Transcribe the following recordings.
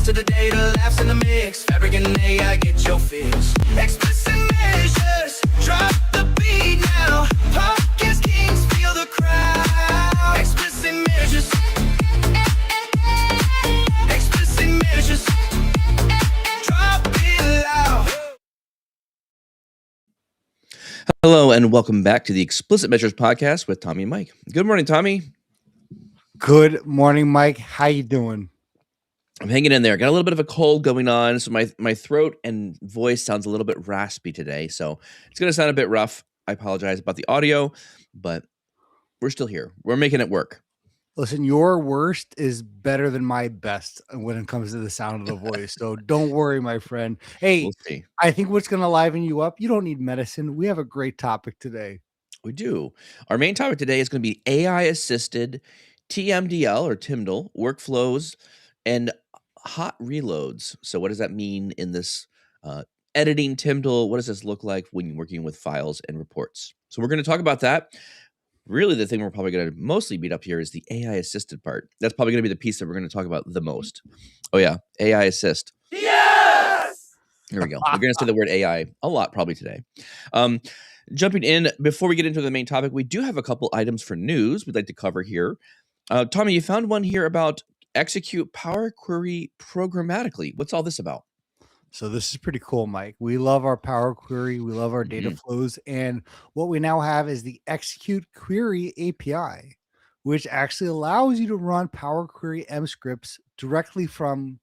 to the data, laughs in the mix. Fabric and AI, get your fix. Explicit measures, drop the beat now. Podcast kings feel the crowd. Explicit measures. Explicit measures. Drop it loud. Hello and welcome back to the Explicit Measures podcast with Tommy and Mike. Good morning, Tommy. Good morning, Mike. How you doing? I'm hanging in there. Got a little bit of a cold going on, so my throat and voice sounds a little bit raspy today. So it's going to sound a bit rough. I apologize about the audio, but we're still here. We're making it work. Listen, your worst is better than my best when it comes to the sound of the voice. So don't worry, my friend. Hey, We'll see. I think what's going to liven you up, you don't need medicine. We have a great topic today. We do. Our main topic today is going to be AI-assisted TMDL or TMDL workflows and hot reloads. So what does that mean in this editing TMDL? What does this look like when you're working with files and reports? So we're going to talk about that. Really, the thing we're probably going to mostly beat up here is the AI-assisted part. That's probably going to be the piece that we're going to talk about the most. Oh yeah, AI assist. Yes! Here we go. We're going to say the word AI a lot probably today. Jumping in, before we get into the main topic, we do have a couple items for news we'd like to cover here. Tommy, you found one here about execute Power Query programmatically. What's all this about? So this is pretty cool, Mike. We love our Power Query. We love our data flows. And what we now have is the Execute Query API, which actually allows you to run Power Query M scripts directly from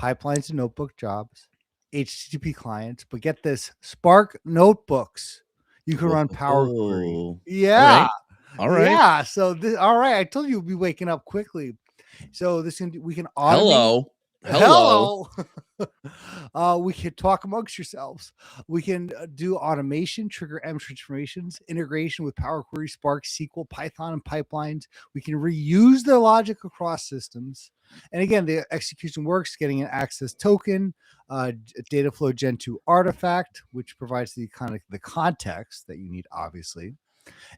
pipelines and notebook jobs, HTTP clients. But get this, Spark notebooks. You can run Power Query. Yeah. All right. Yeah. So all right. I told you you'll be waking up quickly. So we can automate. Hello. We can talk amongst yourselves. We can do automation, trigger M transformations, integration with Power Query, Spark, SQL, Python, and pipelines. We can reuse the logic across systems. And again, the execution works, getting an access token, data flow Gen 2 artifact, which provides the kind of the context that you need, obviously,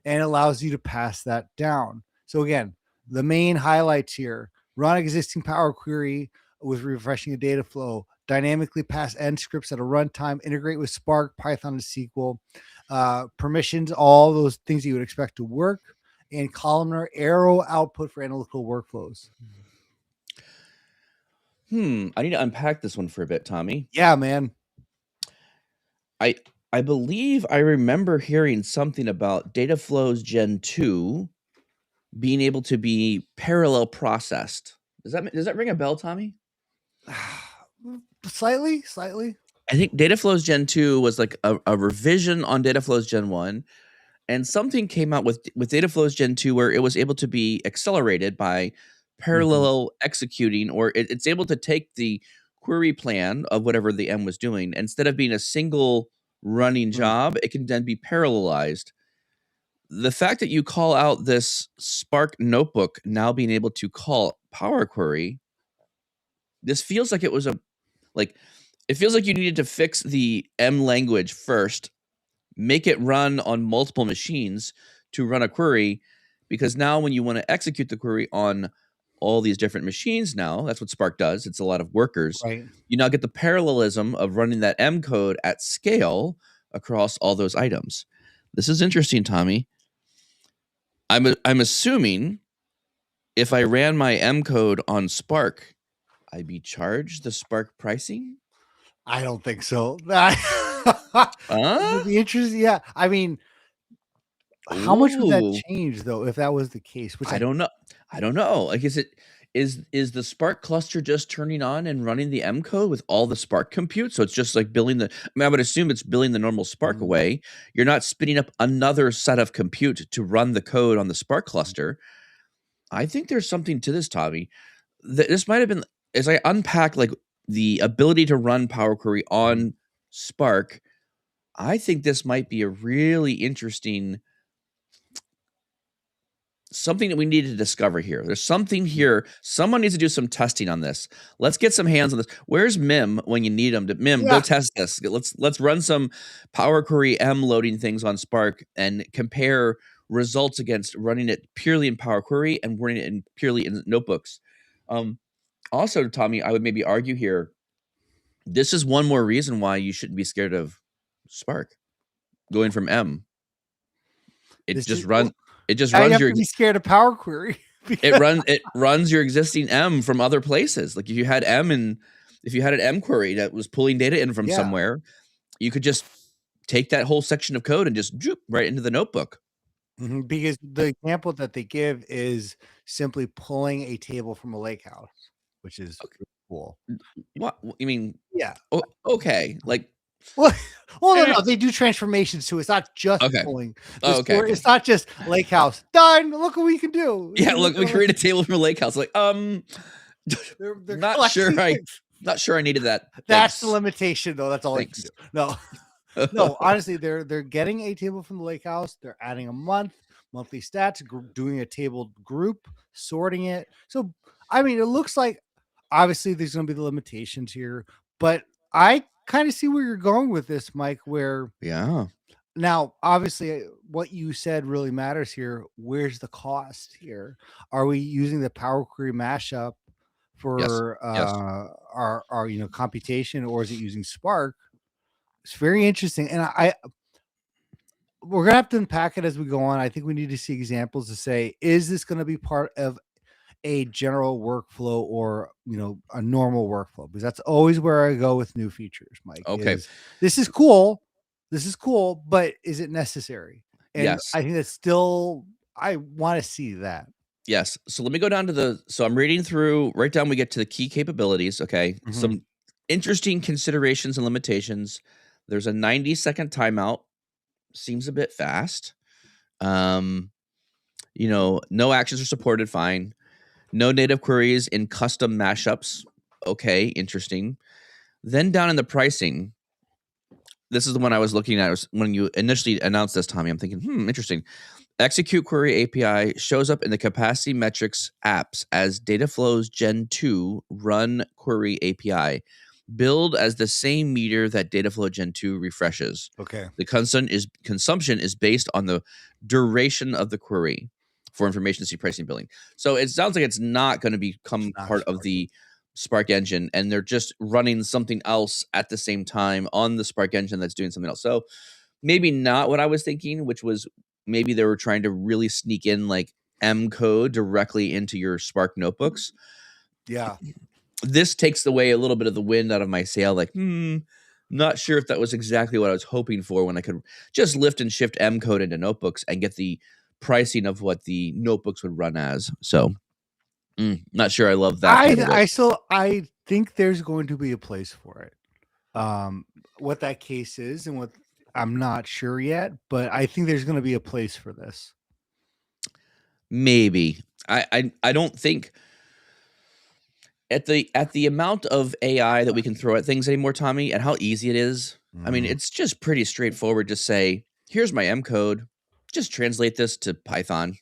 and allows you to pass that down. So again, the main highlights here: run existing Power Query with refreshing a data flow, dynamically pass end scripts at a runtime, integrate with Spark, Python, and SQL, permissions, all those things you would expect to work, and columnar arrow output for analytical workflows. I need to unpack this one for a bit, Tommy. Yeah, man. I believe I remember hearing something about data flows Gen 2 being able to be parallel processed. Does that ring a bell, Tommy? Slightly. I think data flows Gen 2 was like a revision on data flows Gen 1, and something came out with data flows Gen 2 where it was able to be accelerated by parallel executing, or it's able to take the query plan of whatever the M was doing. Instead of being a single running job, it can then be parallelized. The fact that you call out this Spark notebook now being able to call Power Query, this feels like it was it feels like you needed to fix the M language first, make it run on multiple machines to run a query, because now when you want to execute the query on all these different machines now, that's what Spark does. It's a lot of workers. Right. You now get the parallelism of running that M code at scale across all those items. This is interesting, Tommy. I'm assuming if I ran my M code on Spark, I'd be charged the Spark pricing? I don't think so. It'd be interesting. Yeah. I mean, how much would that change though if that was the case? Which I don't know. Like, is the Spark cluster just turning on and running the M code with all the Spark compute? So it's just like billing I would assume it's billing the normal Spark away. You're not spinning up another set of compute to run the code on the Spark cluster. I think there's something to this, Tommy. This might have been, as I unpack like the ability to run Power Query on Spark, I think this might be a really interesting something that we need to discover here. There's something here. Someone needs to do some testing on this. Let's get some hands on this. Where's Mim when you need him? Mim, go test this. Let's run some Power Query M loading things on Spark and compare results against running it purely in Power Query and running it purely in notebooks. Also, Tommy, I would maybe argue here, this is one more reason why you shouldn't be scared of Spark going from M. It This just is well, run. It just now you runs have your. to be scared of Power Query. It runs your existing M from other places. Like if you had if you had an M query that was pulling data in from Yeah. somewhere, you could just take that whole section of code and just right into the notebook. Because the example that they give is simply pulling a table from a lake house, which is Okay. cool. What you mean? Yeah. Okay. Like Well, no, they do transformations too. It's not just okay. pulling Oh, the okay, store. okay. It's not just lake house done. Look what we can do. Yeah, look, we create a table from a lake house. Like, They're not sure collecting things. not sure I needed that. That's the Thanks. limitation, though. That's all I can Thanks. do. No, no. Honestly, they're getting a table from the lake house. They're adding a monthly stats, doing a table group, sorting it. So, I mean, it looks like obviously there's going to be the limitations here, but I kind of see where you're going with this, Mike. Where Yeah. now, obviously, what you said really matters here. Where's the cost here? Are we using the Power Query mashup Yes. for Yes. our computation, or is it using Spark? It's very interesting, and we're gonna have to unpack it as we go on. I think we need to see examples to say, is this going to be part of a general workflow or a normal workflow? Because that's always where I go with new features, Mike. Okay. This is cool, but is it necessary? And Yes. I think that's still, I want to see that. Yes. So let me go down to so I'm reading through right down. We get to the key capabilities. Okay. Some interesting considerations and limitations. There's a 90-second timeout. Seems a bit fast. No actions are supported. Fine. No native queries in custom mashups. Okay. Interesting. Then down in the pricing, this is the one I was looking at. When you initially announced this, Tommy, I'm thinking, interesting. Execute Query API shows up in the capacity metrics apps as Dataflow's Gen 2 Run Query API, billed as the same meter that Dataflow Gen 2 refreshes. Okay. The consumption is based on the duration of the query for information to see pricing billing. So it sounds like it's not going to become part of the Spark engine, and they're just running something else at the same time on the Spark engine that's doing something else. So maybe not what I was thinking, which was maybe they were trying to really sneak in like M code directly into your Spark notebooks. Yeah. This takes away a little bit of the wind out of my sail. Like, not sure if that was exactly what I was hoping for when I could just lift and shift M code into notebooks and get the pricing of what the notebooks would run as. So not sure I love that part of it. I think there's going to be a place for it. What that case is and what I'm not sure yet, but I think there's going to be a place for this. Maybe. I don't think at the amount of AI that we can throw at things anymore, Tommy, and how easy it is. I mean, it's just pretty straightforward to say, here's my M code. Just translate this to Python,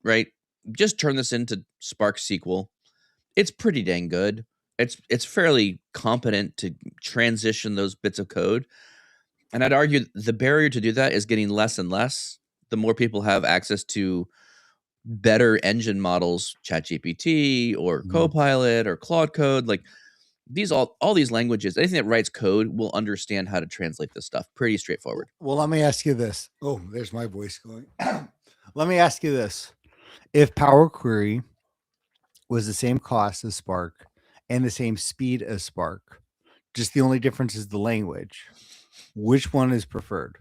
right? Just turn this into Spark SQL. It's pretty dang good. It's fairly competent to transition those bits of code. And I'd argue the barrier to do that is getting less and less. The more people have access to better engine models, ChatGPT or Copilot or Claude Code, like all these languages, anything that writes code will understand how to translate this stuff. Pretty straightforward. Well, let me ask you this. Oh, there's my voice going. Let me ask you this. If Power Query was the same cost as Spark and the same speed as Spark, just the only difference is the language, which one is preferred?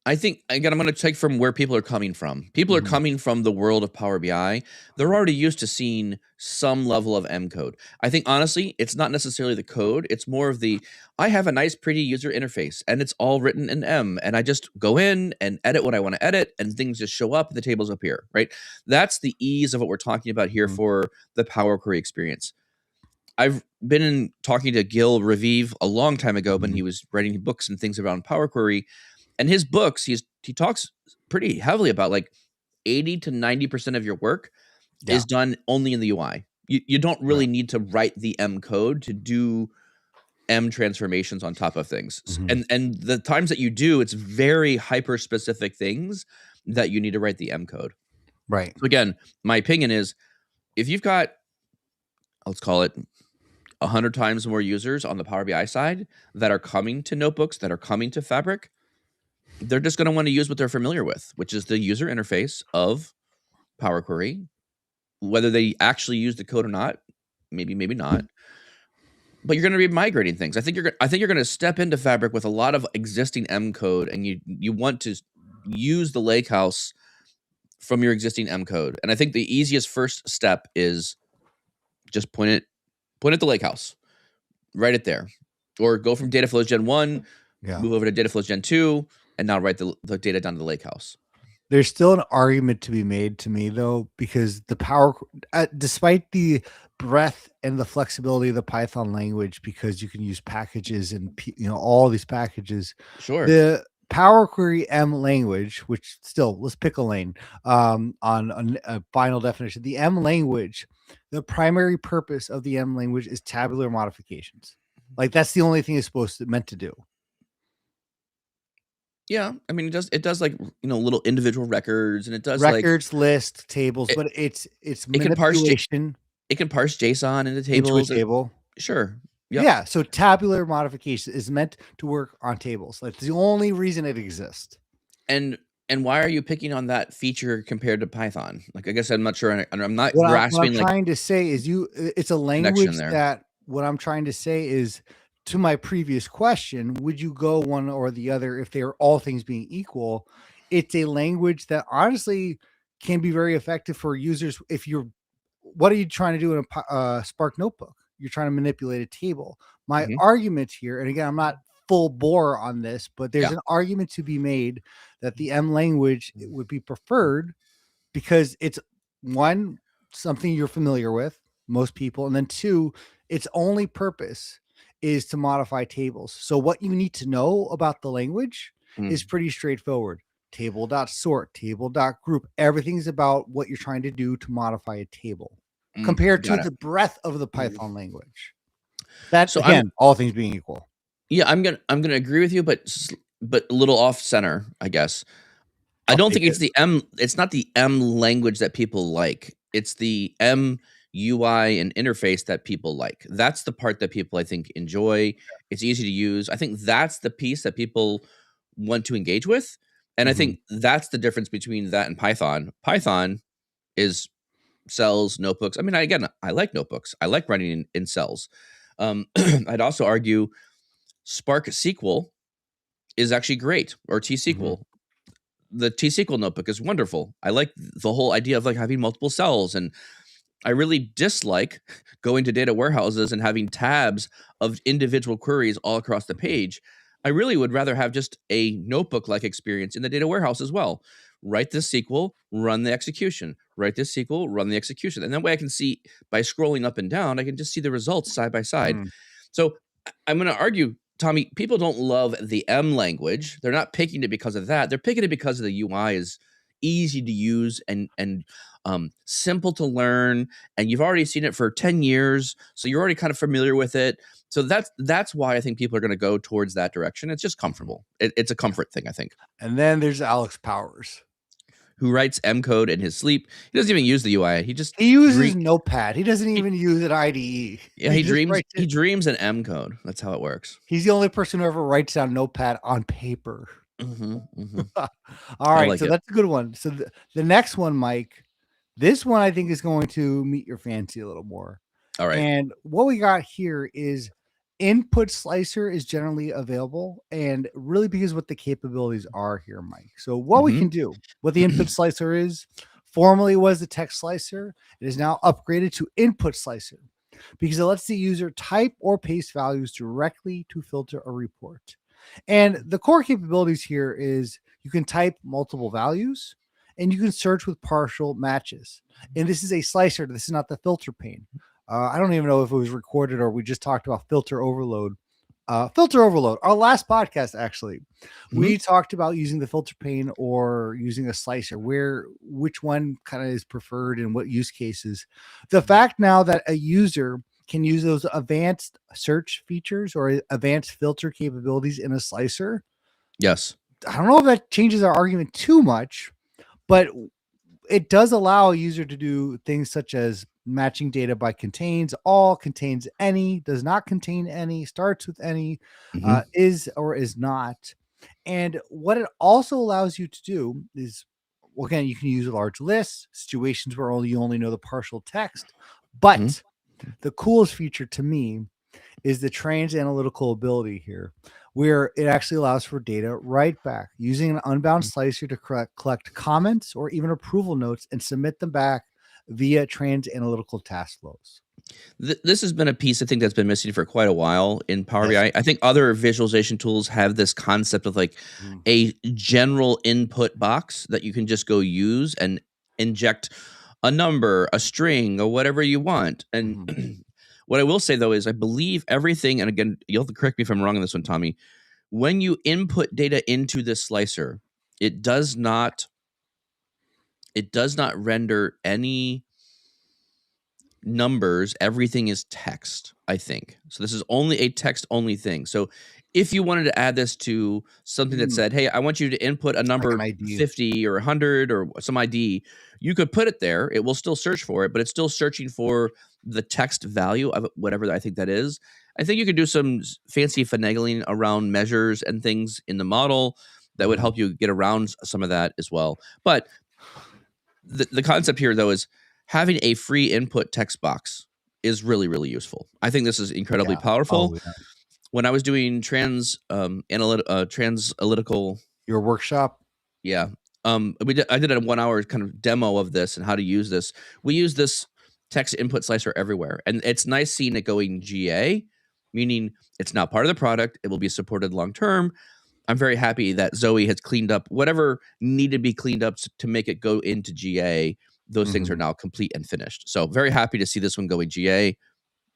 I think, again, I'm going to take from where people are coming from. People are coming from the world of Power BI. They're already used to seeing some level of M code. I think, honestly, it's not necessarily the code. It's more of I have a nice, pretty user interface, and it's all written in M, and I just go in and edit what I want to edit, and things just show up, and the tables appear, right? That's the ease of what we're talking about here for the Power Query experience. I've been talking to Gil Raviv a long time ago when he was writing books and things around Power Query. And his books, he talks pretty heavily about like 80 to 90% of your work is done only in the UI. You don't really need to write the M code to do M transformations on top of things. And the times that you do, it's very hyper specific things that you need to write the M code. Right. So again, my opinion is if you've got let's call it 100 times more users on the Power BI side that are coming to notebooks, that are coming to Fabric, they're just going to want to use what they're familiar with, which is the user interface of Power Query. Whether they actually use the code or not, maybe not. But you're going to be migrating things. I think you're going to step into Fabric with a lot of existing M code, and you want to use the lakehouse from your existing M code. And I think the easiest first step is just point at the lakehouse, write it there, or go from data flows Gen 1, move over to data flows Gen 2, and now write the data down to the lakehouse. There's still an argument to be made to me, though, because the despite the breadth and the flexibility of the Python language, because you can use packages and all these packages. Sure. The Power Query M language, which still, let's pick a lane on a final definition. The M language, the primary purpose of the M language is tabular modifications. Like that's the only thing it's meant to do. Yeah, I mean it does like little individual records, and it does records, list, tables, but it's manipulation. It can parse JSON into Into tables. a table. Sure. Yep. Yeah. So tabular modification is meant to work on tables. That's the only reason it exists. And why are you picking on that feature compared to Python? Like, I guess I'm not sure. I'm not what grasping. I'm trying to say is it's a language that what I'm trying to say is, to my previous question, would you go one or the other if they are all things being equal? It's a language that honestly can be very effective for users. What are you trying to do in a Spark notebook? You're trying to manipulate a table. My argument here, and again, I'm not full bore on this, but there's an argument to be made that the M language would be preferred because it's one, something you're familiar with, most people, and then two, its only purpose is to modify tables. So what you need to know about the language is pretty straightforward. Table.sort, table.group. Everything's about what you're trying to do to modify a table compared to the breadth of the Python language. That's all things being equal. Yeah, I'm gonna agree with you, but a little off center, I guess. I don't think it's the M. It's not the M language that people like. It's the M UI and interface that people like. That's the part that people, I think, enjoy. It's easy to use. I think that's the piece that people want to engage with. And I think that's the difference between that and Python. Python is cells, notebooks. I mean, I like notebooks. I like running in cells. I'd also argue Spark SQL is actually great, or T-SQL. The T-SQL notebook is wonderful. I like the whole idea of like having multiple cells, and I really dislike going to data warehouses and having tabs of individual queries all across the page. I really would rather have just a notebook-like experience in the data warehouse as well. Write this SQL, run the execution. Write this SQL, run the execution. And that way I can see, by scrolling up and down, I can just see the results side by side. So I'm going to argue, Tommy, people don't love the M language. They're not picking it because of that. They're picking it because of the UI is easy to use and simple to learn. And you've already seen it for 10 years. So you're already kind of familiar with it. So that's why I think people are going to go towards that direction. It's just comfortable. It's a comfort thing, I think. And then there's Alex Powers, who writes M code in his sleep. He doesn't even use the UI. He uses Notepad. He doesn't even use an IDE. Yeah, he dreams in M code. That's how it works. He's the only person who ever writes down Notepad on paper. All right, so that's a good one. So the next one, Mike, this one I think is going to meet your fancy a little more. All right. And what we got here is input slicer is generally available, and really because what the capabilities are here, Mike. So what we can do, what the input slicer is, formerly was the text slicer. It is now upgraded to input slicer because it lets the user type or paste values directly to filter a report. And the core capabilities here is you can type multiple values and you can search with partial matches. And this is a slicer. This is not the filter pane. I don't even know if it was recorded or we just talked about filter overload. Filter overload, our last podcast, actually, we talked about using the filter pane or using a slicer, which one kind of is preferred and what use cases. The fact now that a user can use those advanced search features or advanced filter capabilities in a slicer. Yes. I don't know if that changes our argument too much, but it does allow a user to do things such as matching data by contains, all, contains any, does not contain any, starts with any, is or is not. And what it also allows you to do is, well, again, you can use large lists, situations where you only know the partial text. But the coolest feature to me is the trans analytical ability here, where it actually allows for data right back using an unbound slicer to collect comments or even approval notes and submit them back via trans analytical task flows. This has been a piece I think that's been missing for quite a while in Power Yes. BI. I think other visualization tools have this concept of like a general input box that you can just go use and inject a number, a string, or whatever you want. And what I will say though is I believe everything, and again, you'll have to correct me if I'm wrong on this one, Tommy. When you input data into this slicer, it does not render any numbers. Everything is text, I think. So this is only a text only thing. So if you wanted to add this to something that said, hey, I want you to input a number Like an ID. 50 or 100 or some ID, you could put it there. It will still search for it, but it's still searching for the text value of whatever I think that is. I think you could do some fancy finagling around measures and things in the model that would help you get around some of that as well. But the concept here, though, is having a free input text box is really, really useful. I think this is incredibly powerful. Oh, yeah. When I was doing analytical, Your workshop, I did a 1 hour kind of demo of this and how to use this. We use this text input slicer everywhere, and it's nice seeing it going GA, meaning it's not part of the product. It will be supported long term. I'm very happy that Zoe has cleaned up whatever needed to be cleaned up to make it go into GA. Those things are now complete and finished. So very happy to see this one going GA.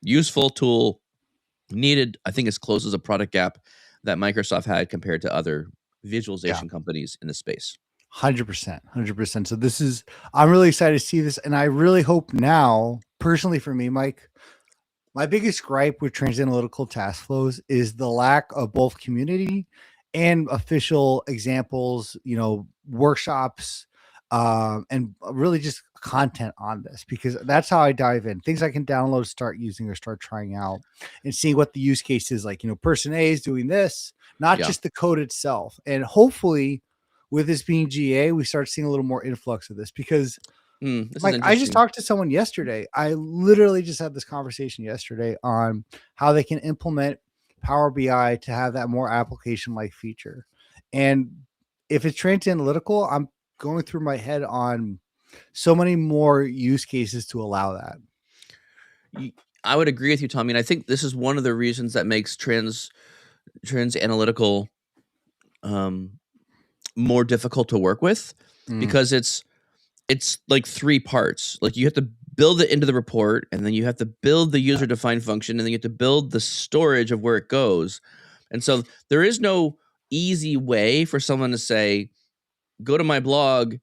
Useful tool, needed. I think as close as a product gap that Microsoft had compared to other visualization companies in the space. 100%. So I'm really excited to see this. And I really hope now, personally for me, Mike, my biggest gripe with transanalytical task flows is the lack of both community and official examples, workshops, and really just content on this, because that's how I dive in. Things I can download, start using, or start trying out and seeing what the use case is like. Person A is doing this, not just the code itself. And hopefully with this being GA, we start seeing a little more influx of this, because like I just talked to someone yesterday. I literally just had this conversation yesterday on how they can implement Power BI to have that more application-like feature. And if it's trans analytical, I'm going through my head on so many more use cases to allow that. I would agree with you, Tommy. And I think this is one of the reasons that makes trans analytical more difficult to work with, because it's like 3 parts. Like you have to build it into the report, and then you have to build the user defined function, and then you have to build the storage of where it goes. And so there is no easy way for someone to say, go to my blog,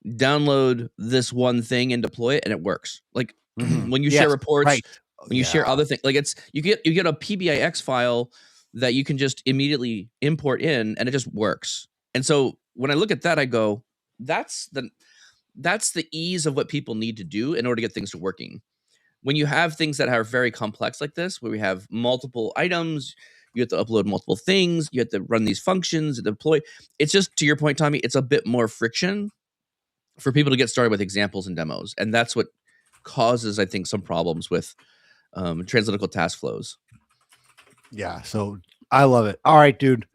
download this one thing and deploy it, and it works. Like when you share reports, when you share other things, like you get a PBIX file that you can just immediately import in, and it just works. And so when I look at that, I go, that's the ease of what people need to do in order to get things to working. When you have things that are very complex like this, where we have multiple items, you have to upload multiple things, you have to run these functions, deploy. It's just, to your point, Tommy, it's a bit more friction for people to get started with examples and demos. And that's what causes, I think, some problems with transanalytical task flows. Yeah, so I love it. All right, dude.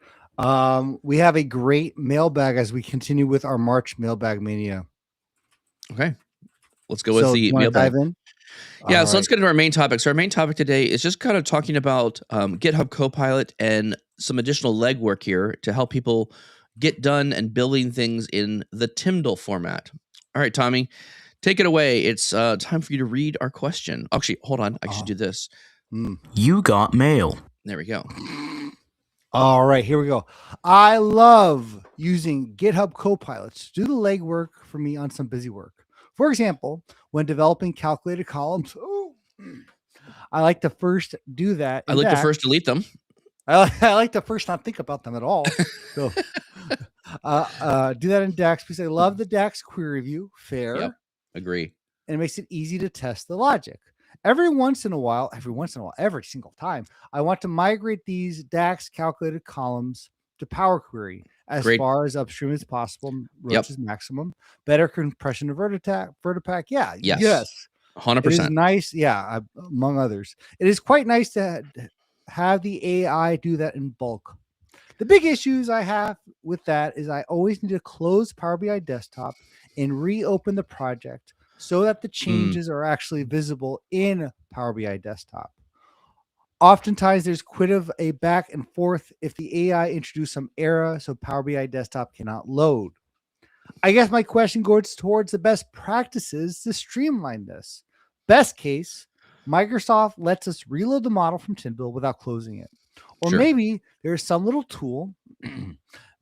We have a great mailbag as we continue with our March mailbag mania. Okay, let's go with the mailbag. Dive in? Yeah, so let's get into our main topic. So our main topic today is just kind of talking about GitHub Copilot and some additional legwork here to help people get done and building things in the TMDL format. All right, Tommy, take it away. It's time for you to read our question. Actually, hold on. I should do this. You got mail. There we go. All right, here we go. I love using GitHub Copilots to do the legwork for me on some busy work. For example, when developing calculated columns, I like to first do that. I like to first delete them. I like to first not think about them at all. So do that in DAX because I love the DAX query view. Fair. Yep. Agree. and it makes it easy to test the logic. Every single time, I want to migrate these DAX calculated columns to Power Query as Great. far as upstream as possible, Yep. Roach's maximum, better compression of Vertipack. Yeah, Yes. It is 100%. nice. Yeah, among others. It is quite nice to have the AI do that in bulk. The big issues I have with that is I always need to close Power BI Desktop and reopen the project so that the changes are actually visible in Power BI Desktop. Oftentimes, there's quite of a back and forth if the AI introduced some error, so Power BI Desktop cannot load. I guess my question goes towards the best practices to streamline this. Best case, Microsoft lets us reload the model from TMDL without closing it. Or Sure. maybe there's some little tool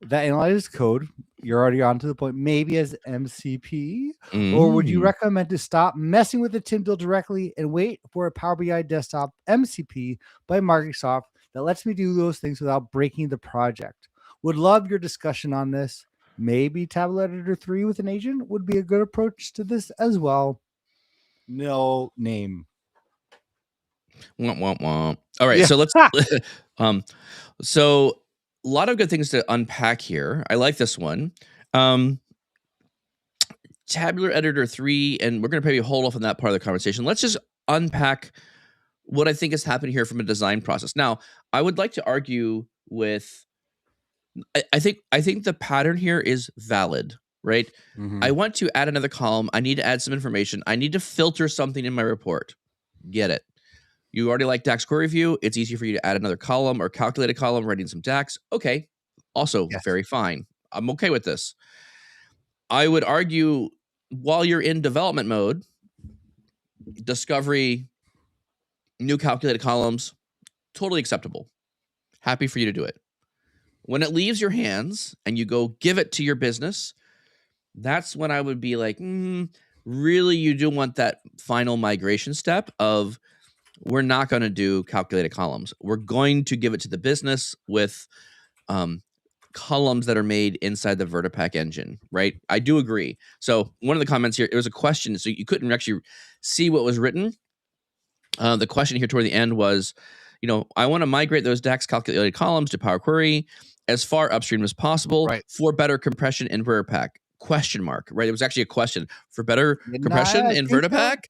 that analyzes code. You're already on to the point, maybe as MCP. Or would you recommend to stop messing with the TMDL directly and wait for a Power BI Desktop MCP by Microsoft that lets me do those things without breaking the project? Would love your discussion on this. Maybe Tablet Editor 3 with an agent would be a good approach to this as well. No name. Womp, womp, womp. All right, Yeah. so let's so a lot of good things to unpack here. I like this one. Tabular Editor 3, and we're going to maybe hold off on that part of the conversation. Let's just unpack what I think is happening here from a design process. Now, I would like to argue with I think the pattern here is valid, right? I want to add another column. I need to add some information. I need to filter something in my report. Get it. You already like DAX query view. It's easy for you to add another column or calculate a column, writing some DAX. Okay. Also, very fine. I'm okay with this. I would argue while you're in development mode, discovery, new calculated columns, totally acceptable. Happy for you to do it. When it leaves your hands and you go give it to your business, that's when I would be like, really, you do want that final migration step of we're not going to do calculated columns. We're going to give it to the business with columns that are made inside the Vertipack engine, right? I do agree. So one of the comments here, it was a question, so you couldn't actually see what was written. The question here toward the end was, I want to migrate those DAX calculated columns to Power Query as far upstream as possible for better compression in Vertipack. Question mark, right? It was actually a question for better compression in Vertipack.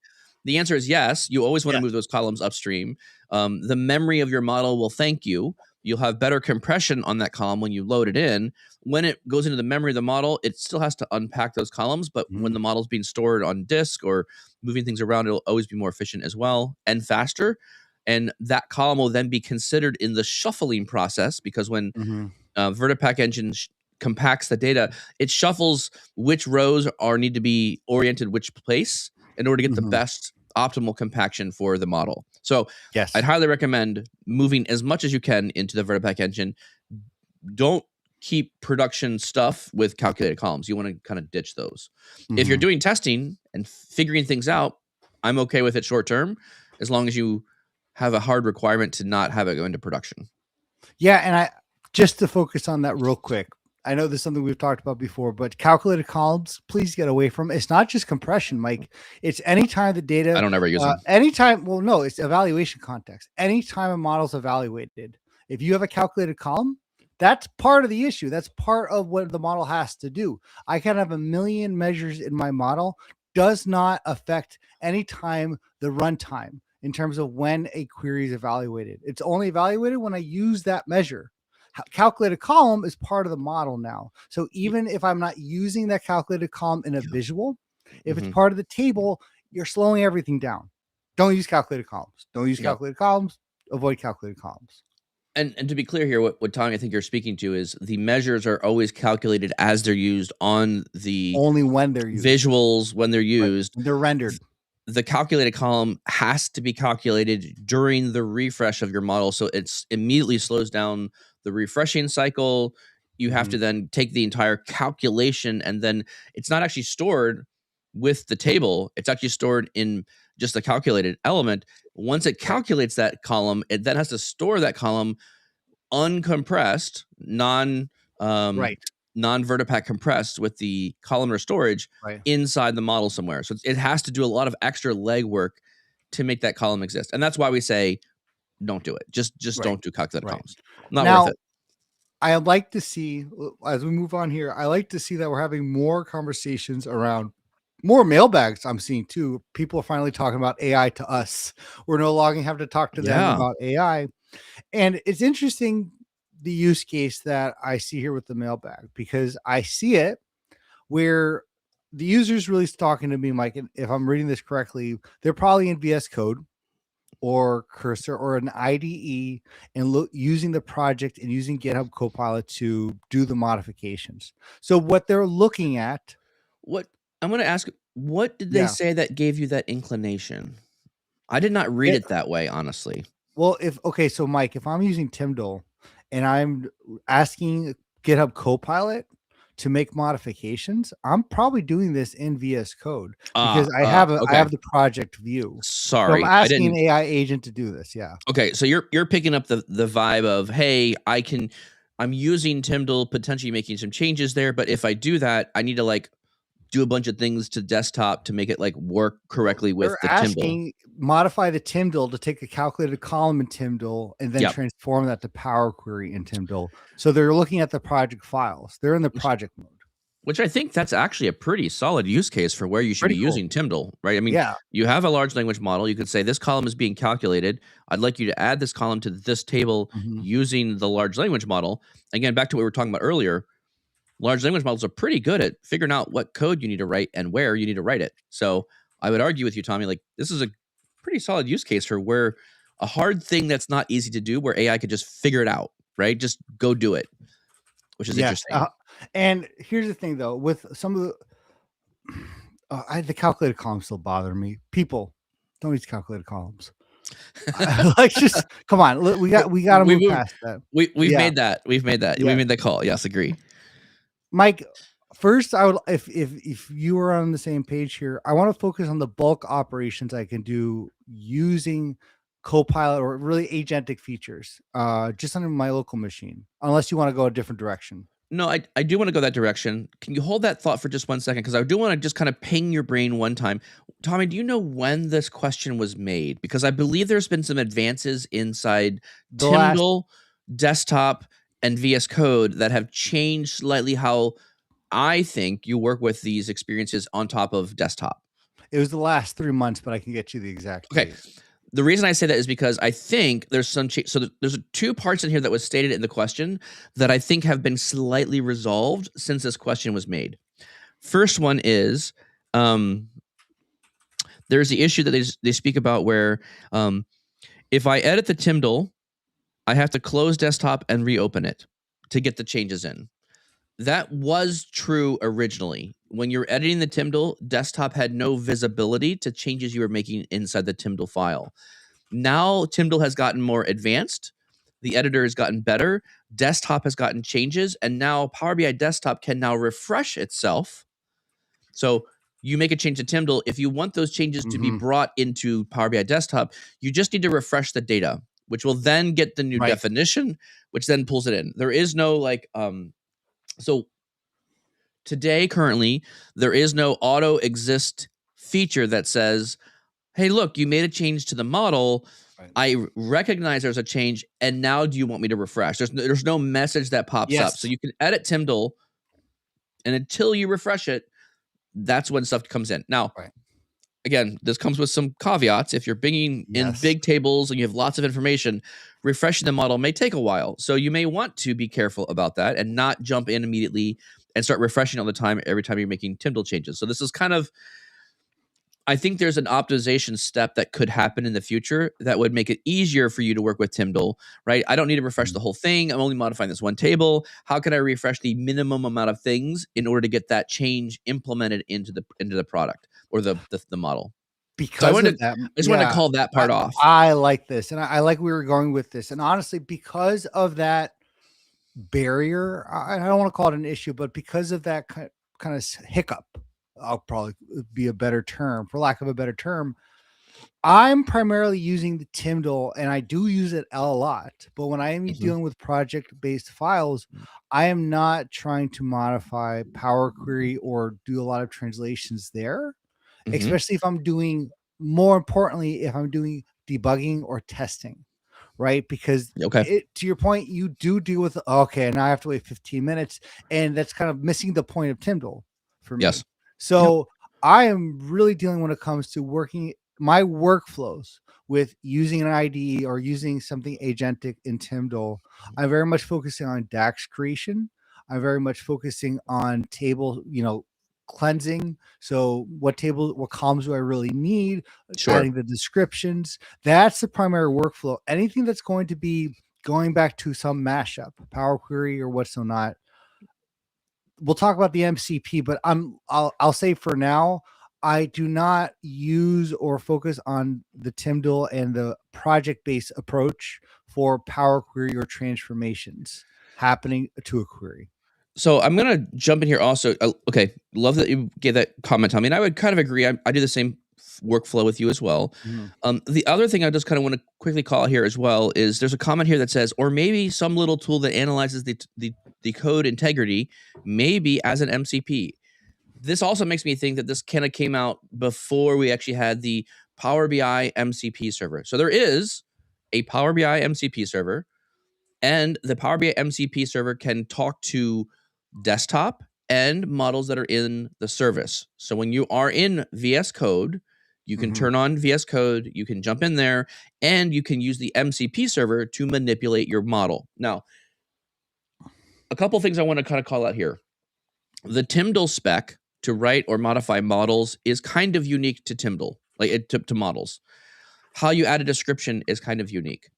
The answer is yes. You always want to move those columns upstream. The memory of your model will thank you. You'll have better compression on that column when you load it in. When it goes into the memory of the model, it still has to unpack those columns. But when the model is being stored on disk or moving things around, it'll always be more efficient as well and faster. And that column will then be considered in the shuffling process because when Vertipack engine compacts the data, it shuffles which rows need to be oriented which place in order to get the best optimal compaction for the model. So I'd highly recommend moving as much as you can into the Vertipack engine. Don't keep production stuff with calculated columns. You want to kind of ditch those. If you're doing testing and figuring things out, I'm okay with it short term, as long as you have a hard requirement to not have it go into production. Yeah, and just to focus on that real quick, I know this is something we've talked about before, but calculated columns, please get away from. It's not just compression, Mike. It's anytime the data. I don't ever use them. Anytime. Well, no, it's evaluation context. Anytime a model's evaluated, if you have a calculated column, that's part of the issue. That's part of what the model has to do. I can have a million measures in my model. Does not affect any time the runtime in terms of when a query is evaluated. It's only evaluated when I use that measure. Calculated column is part of the model now. So even if I'm not using that calculated column in a visual, if it's part of the table, you're slowing everything down. Don't use calculated columns. Don't use calculated columns. Avoid calculated columns. And to be clear here, what Tom, I think you're speaking to is the measures are always calculated as they're used on the only when they're used. Visuals when they're used. They're rendered. The calculated column has to be calculated during the refresh of your model, so it's immediately slows down the refreshing cycle. You have to then take the entire calculation, and then it's not actually stored with the table. It's actually stored in just the calculated element. Once it calculates that column, it then has to store that column uncompressed, non-vertipack compressed with the columnar storage Right. inside the model somewhere. So it has to do a lot of extra legwork to make that column exist. And that's why we say don't do it. Just Right. don't do calculated Right. columns. Not Now, worth it. I like to see, as we move on here, I like to see that we're having more conversations around more mailbags. I'm seeing too. People are finally talking about AI to us. We're no longer having to talk to them Yeah. about AI. And it's interesting, the use case that I see here with the mailbag, because I see it where the user's really talking to me, Mike. And if I'm reading this correctly, they're probably in VS Code or Cursor or an IDE and using the project and using GitHub Copilot to do the modifications. So what they're looking at, What I'm going to ask, what did they yeah. say that gave you that inclination? I did not read It, it that way, honestly. well, so Mike, if I'm using TMDL and I'm asking GitHub Copilot to make modifications, I'm probably doing this in VS Code because I have okay. I have the project view. So I'm Sorry, I asking an didn't. AI agent to do this. Yeah. Okay, so you're picking up the vibe of, hey, I'm using TMDL, potentially making some changes there, but if I do that, I need to like do a bunch of things to desktop to make it like work correctly with They're the TMDL. asking modify the TMDL to take a calculated column in TMDL and then Yep. transform that to Power Query in TMDL. So they're looking at the project files. They're in the project mode. Which I think that's actually a pretty solid use case for where you should Pretty be cool. using TMDL, right? I mean, Yeah. you have a large language model. You could say this column is being calculated. I'd like you to add this column to this table Mhm. using the large language model. Again, back to what we were talking about earlier, large language models are pretty good at figuring out what code you need to write and where you need to write it. So I would argue with you, Tommy, like this is a pretty solid use case for where a hard thing that's not easy to do, where AI could just figure it out, right? Just go do it, which is Yes. interesting. And here's the thing, though, with some of the calculated columns still bother me. People don't use calculated columns. Like, just come on. We got to move past that. We've Yeah. made that. We've made that. Yeah. We made that call. Yes, agree. Mike, first, I would, if you were on the same page here, I want to focus on the bulk operations I can do using Copilot or really agentic features, just on my local machine, unless you want to go a different direction. No, I do want to go that direction. Can you hold that thought for just 1 second? Because I do want to just kind of ping your brain one time. Tommy, do you know when this question was made? Because I believe there's been some advances inside TMDL, desktop, and VS Code that have changed slightly how I think you work with these experiences on top of desktop. It was the last 3 months, but I can get you the exact Okay. date. The reason I say that is because I think there's some change. So there's two parts in here that was stated in the question that I think have been slightly resolved since this question was made. First one is there's the issue that they speak about where if I edit the TMDL, I have to close desktop and reopen it to get the changes in. That was true originally. When you're editing the TMDL, desktop had no visibility to changes you were making inside the TMDL file. Now TMDL has gotten more advanced. The editor has gotten better. Desktop has gotten changes. And now Power BI Desktop can now refresh itself. So you make a change to TMDL. If you want those changes to be brought into Power BI Desktop, you just need to refresh the data, which will then get the new definition, which then pulls it in. There is no like, so today, currently, there is no auto exist feature that says, hey, look, you made a change to the model. I recognize there's a change, and now do you want me to refresh? There's no message that pops up. So you can edit TMDL, and until you refresh it, that's when stuff comes in. Now, again, this comes with some caveats. If you're bringing in big tables and you have lots of information, refreshing the model may take a while. So you may want to be careful about that and not jump in immediately and start refreshing all the time every time you're making TMDL changes. So this is kind of, I think there's an optimization step that could happen in the future that would make it easier for you to work with TMDL, right? I don't need to refresh the whole thing. I'm only modifying this one table. How can I refresh the minimum amount of things in order to get that change implemented into the product or the model? Because so I of that, just wanted to call that part off. I like this, and I like we were going with this. And honestly, because of that barrier, I don't want to call it an issue, but because of that kind of hiccup, I'll probably be a better term, for lack of a better term. I'm primarily using the TMDL, and I do use it a lot. But when I am dealing with project-based files, I am not trying to modify Power Query or do a lot of translations there, especially if I'm doing, more importantly, if I'm doing debugging or testing, right? Because Okay. to your point, you do deal with, okay, now I have to wait 15 minutes, and that's kind of missing the point of TMDL for me. Yes. So I am really dealing when it comes to working my workflows with using an IDE or using something agentic in TMDL. I'm very much focusing on DAX creation. I'm very much focusing on table, cleansing. So what columns do I really need? Sure. Adding the descriptions. That's the primary workflow. Anything that's going to be going back to some mashup, Power Query or what's not. We'll talk about the MCP, but I'll say for now, I do not use or focus on the TMDL and the project-based approach for Power Query or transformations happening to a query. So I'm gonna jump in here also. Okay, love that you gave that comment, Tommy. And I would kind of agree. I do the same workflow with you as well. The other thing I just kind of want to quickly call out here as well is there's a comment here that says, or maybe some little tool that analyzes the code integrity, maybe as an MCP. This also makes me think that this kind of came out before we actually had the Power BI MCP server. So there is a Power BI MCP server, and the Power BI MCP server can talk to desktop and models that are in the service. So when you are in VS Code, you can turn on VS Code, you can jump in there, and you can use the MCP server to manipulate your model. Now, a couple things I want to kind of call out here. The TMDL spec to write or modify models is kind of unique to TMDL, like to models. How you add a description is kind of unique.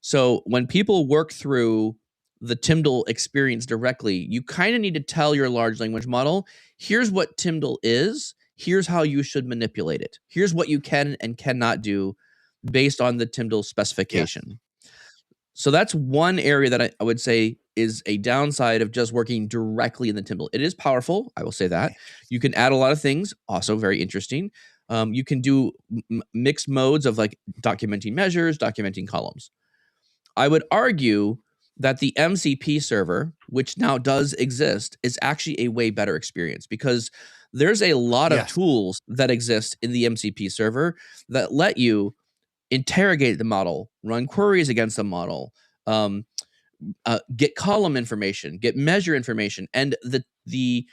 So when people work through the TMDL experience directly, you kind of need to tell your large language model, here's what TMDL is, here's how you should manipulate it. Here's what you can and cannot do based on the TMDL specification. Yes. So that's one area that I would say is a downside of just working directly in the TMDL. It is powerful, I will say that. You can add a lot of things, also very interesting. You can do mixed modes of like documenting measures, documenting columns. I would argue that the MCP server, which now does exist, is actually a way better experience because there's a lot of tools that exist in the MCP server that let you interrogate the model, run queries against the model, get column information, get measure information, and the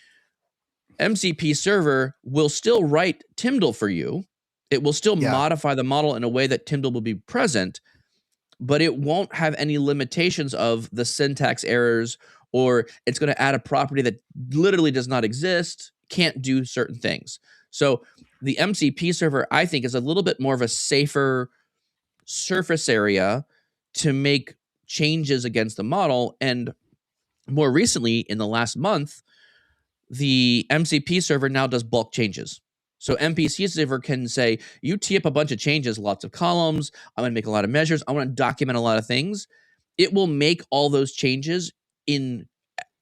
MCP server will still write TMDL for you. It will still modify the model in a way that TMDL will be present, but it won't have any limitations of the syntax errors, or it's going to add a property that literally does not exist, can't do certain things. So the MCP server, I think, is a little bit more of a safer surface area to make changes against the model. And more recently, in the last month, the MCP server now does bulk changes. So MPC server can say, you tee up a bunch of changes, lots of columns, I'm going to make a lot of measures, I want to document a lot of things. It will make all those changes in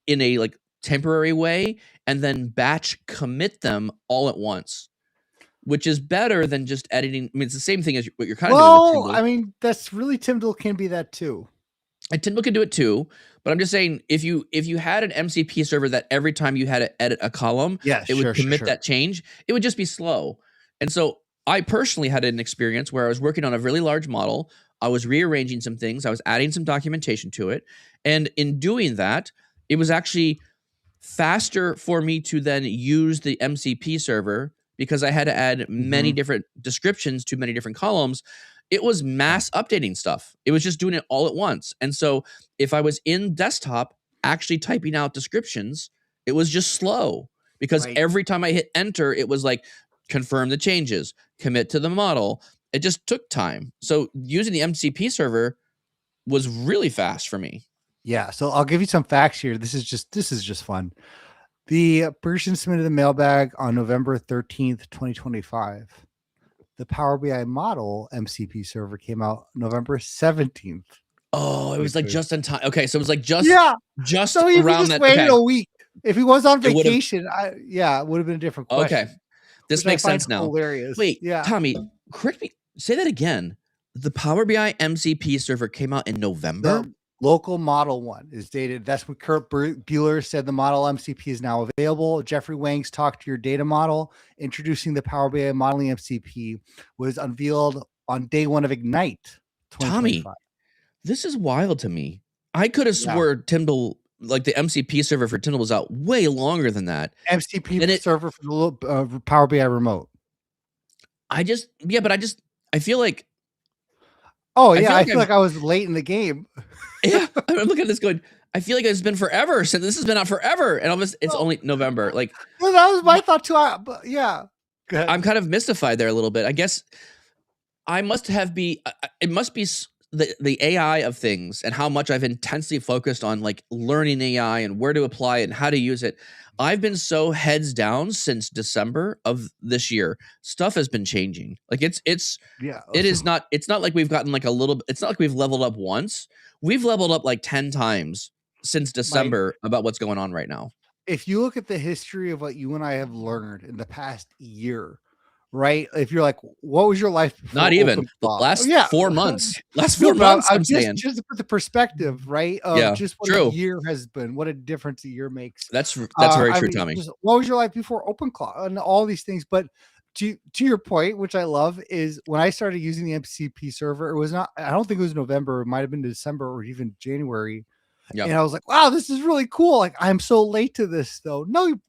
a like temporary way and then batch commit them all at once, which is better than just editing. I mean, it's the same thing as what you're kind of doing with TMDL. I mean, that's really TMDL can be that too. And TMDL can do it too, but I'm just saying if you had an MCP server that every time you had to edit a column, it would commit that change, it would just be slow. And so I personally had an experience where I was working on a really large model. I was rearranging some things. I was adding some documentation to it. And in doing that, it was actually faster for me to then use the MCP server because I had to add many different descriptions to many different columns. It was mass updating stuff. It was just doing it all at once. And so if I was in desktop actually typing out descriptions, it was just slow because every time I hit enter, it was like, confirm the changes, commit to the model. It just took time. So using the MCP server was really fast for me. Yeah. So I'll give you some facts here. This is just fun. The person submitted the mailbag on November 13th, 2025. The Power BI model MCP server came out November 17th. Oh, it was like just in time. Okay, so it was like just so he around just that. Waited a week. If he was on vacation, it would have been a different question. Okay, This which I makes find sense now. hilarious. Wait, Yeah. Tommy, correct me. Say that again. The Power BI MCP server came out in November. The local model one is dated. That's what Kurt Bueller said. The model MCP is now available. Jeffrey Wang's Talk to Your Data model, introducing the Power BI modeling MCP, was unveiled on day one of Ignite Tommy, 2025. this is wild to me. I could have Yeah. swore Tyndall, like the MCP server for Tyndall, was out way longer than that. MCP And it- server for the Power BI remote. I feel like, Oh I yeah, feel I like feel like I was late in the game. yeah, I'm looking at this going, I feel like it's been forever since this has been out forever. And almost it's only November. Like, Well, that was my thought too. But yeah. Go ahead. I'm kind of mystified there a little bit. I guess I must have it must be the AI of things and how much I've intensely focused on like learning AI and where to apply it and how to use it. I've been so heads down since December of this year. Stuff has been changing. Like it's Yeah. it's not like we've gotten like a little, it's not like we've leveled up once. We've leveled up like 10 times since December about what's going on right now. If you look at the history of what you and I have learned in the past year, right? If you're like, what was your life before Not even the OpenClaw? last 4 months. Last No, 4 but months, I'm I'm saying. just to put the perspective, right? Of Yeah, just what true. a year has been, what a difference a year makes. That's very I true, mean, Tommy. just what was your life before OpenClaw and all these things? But to your point, which I love, is when I started using the MCP server, it was not, I don't think it was November, it might have been December or even January. Yep. And I was like, wow, this is really cool. Like, I'm so late to this, though. No,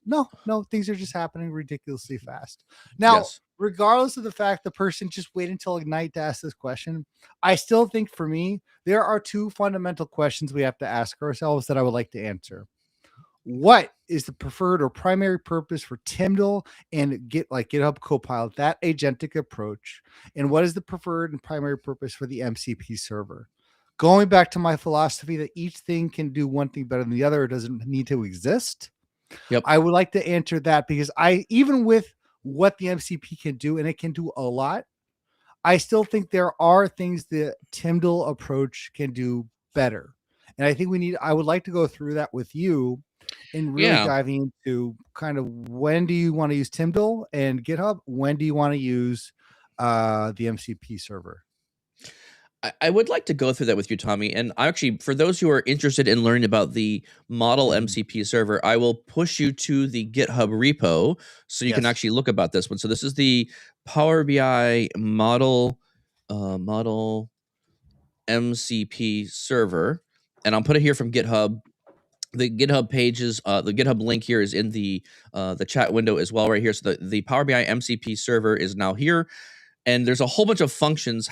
things are just happening ridiculously fast. Now, Yes. regardless of the fact the person just wait until Ignite to ask this question, I still think for me, there are two fundamental questions we have to ask ourselves that I would like to answer. What is the preferred or primary purpose for Tyndall and GitHub Copilot, that agentic approach? And what is the preferred and primary purpose for the MCP server? Going back to my philosophy that each thing can do one thing better than the other, it doesn't need to exist. Yep. I would like to answer that because even with what the MCP can do, and it can do a lot, I still think there are things the Tyndall approach can do better. And I think I would like to go through that with you and really diving into kind of when do you want to use Tyndall and GitHub? When do you want to use the MCP server? I would like to go through that with you, Tommy. And actually, for those who are interested in learning about the model MCP server, I will push you to the GitHub repo so you can actually look about this one. So this is the Power BI model MCP server, and I'll put it here from GitHub. The GitHub pages, the GitHub link here is in the chat window as well, right here. So the Power BI MCP server is now here. And there's a whole bunch of functions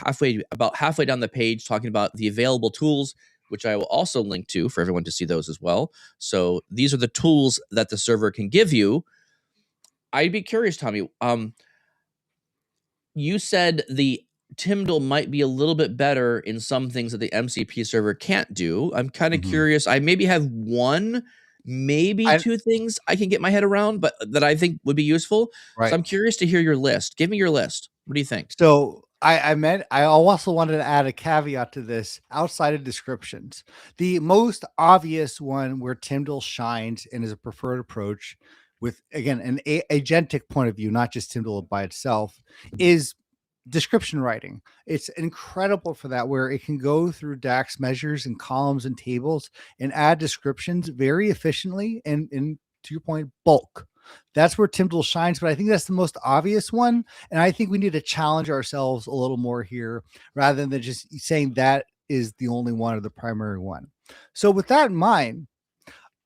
about halfway down the page talking about the available tools, which I will also link to for everyone to see those as well. So these are the tools that the server can give you. I'd be curious, Tommy. You said the Tyndall might be a little bit better in some things that the MCP server can't do. I'm kind of curious. I maybe have one, maybe two things I can get my head around, but that I think would be useful. Right. So I'm curious to hear your list. Give me your list. What do you think? So I also wanted to add a caveat to this outside of descriptions. The most obvious one where Tyndall shines and is a preferred approach with, again, an agentic point of view, not just Tyndall by itself, is description writing. It's incredible for that, where it can go through DAX measures and columns and tables and add descriptions very efficiently and to your point, bulk. That's where Tyndall shines, but I think that's the most obvious one. And I think we need to challenge ourselves a little more here rather than just saying that is the only one or the primary one. So with that in mind,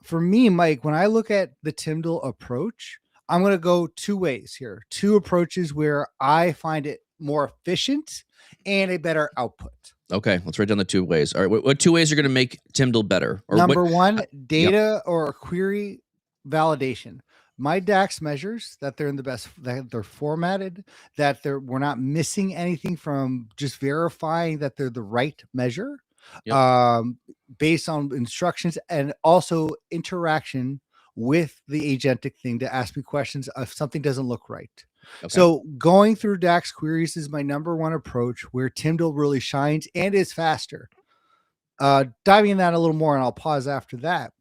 for me, Mike, when I look at the Tyndall approach, I'm going to go two ways here, two approaches where I find it more efficient and a better output. Okay, let's write down the two ways. All right, what two ways are going to make Tyndall better? Or Number one, data or query validation. My DAX measures that they're in the best, that they're formatted, that we're not missing anything from just verifying that they're the right measure, based on instructions and also interaction with the agentic thing to ask me questions if something doesn't look right. Okay. So going through DAX queries is my number one approach where Tyndall really shines and is faster. Diving in that a little more, and I'll pause after that.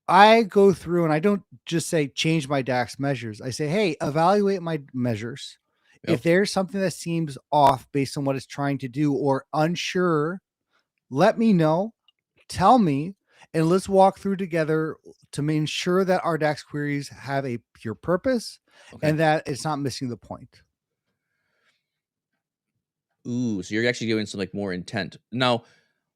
I go through and I don't just say change my DAX measures. I say, hey, evaluate my measures. If Yep. there's something that seems off based on what it's trying to do or unsure, let me know, tell me, and let's walk through together to ensure that our DAX queries have a pure purpose Okay. and that it's not missing the point. Ooh, so you're actually doing some like more intent. Now,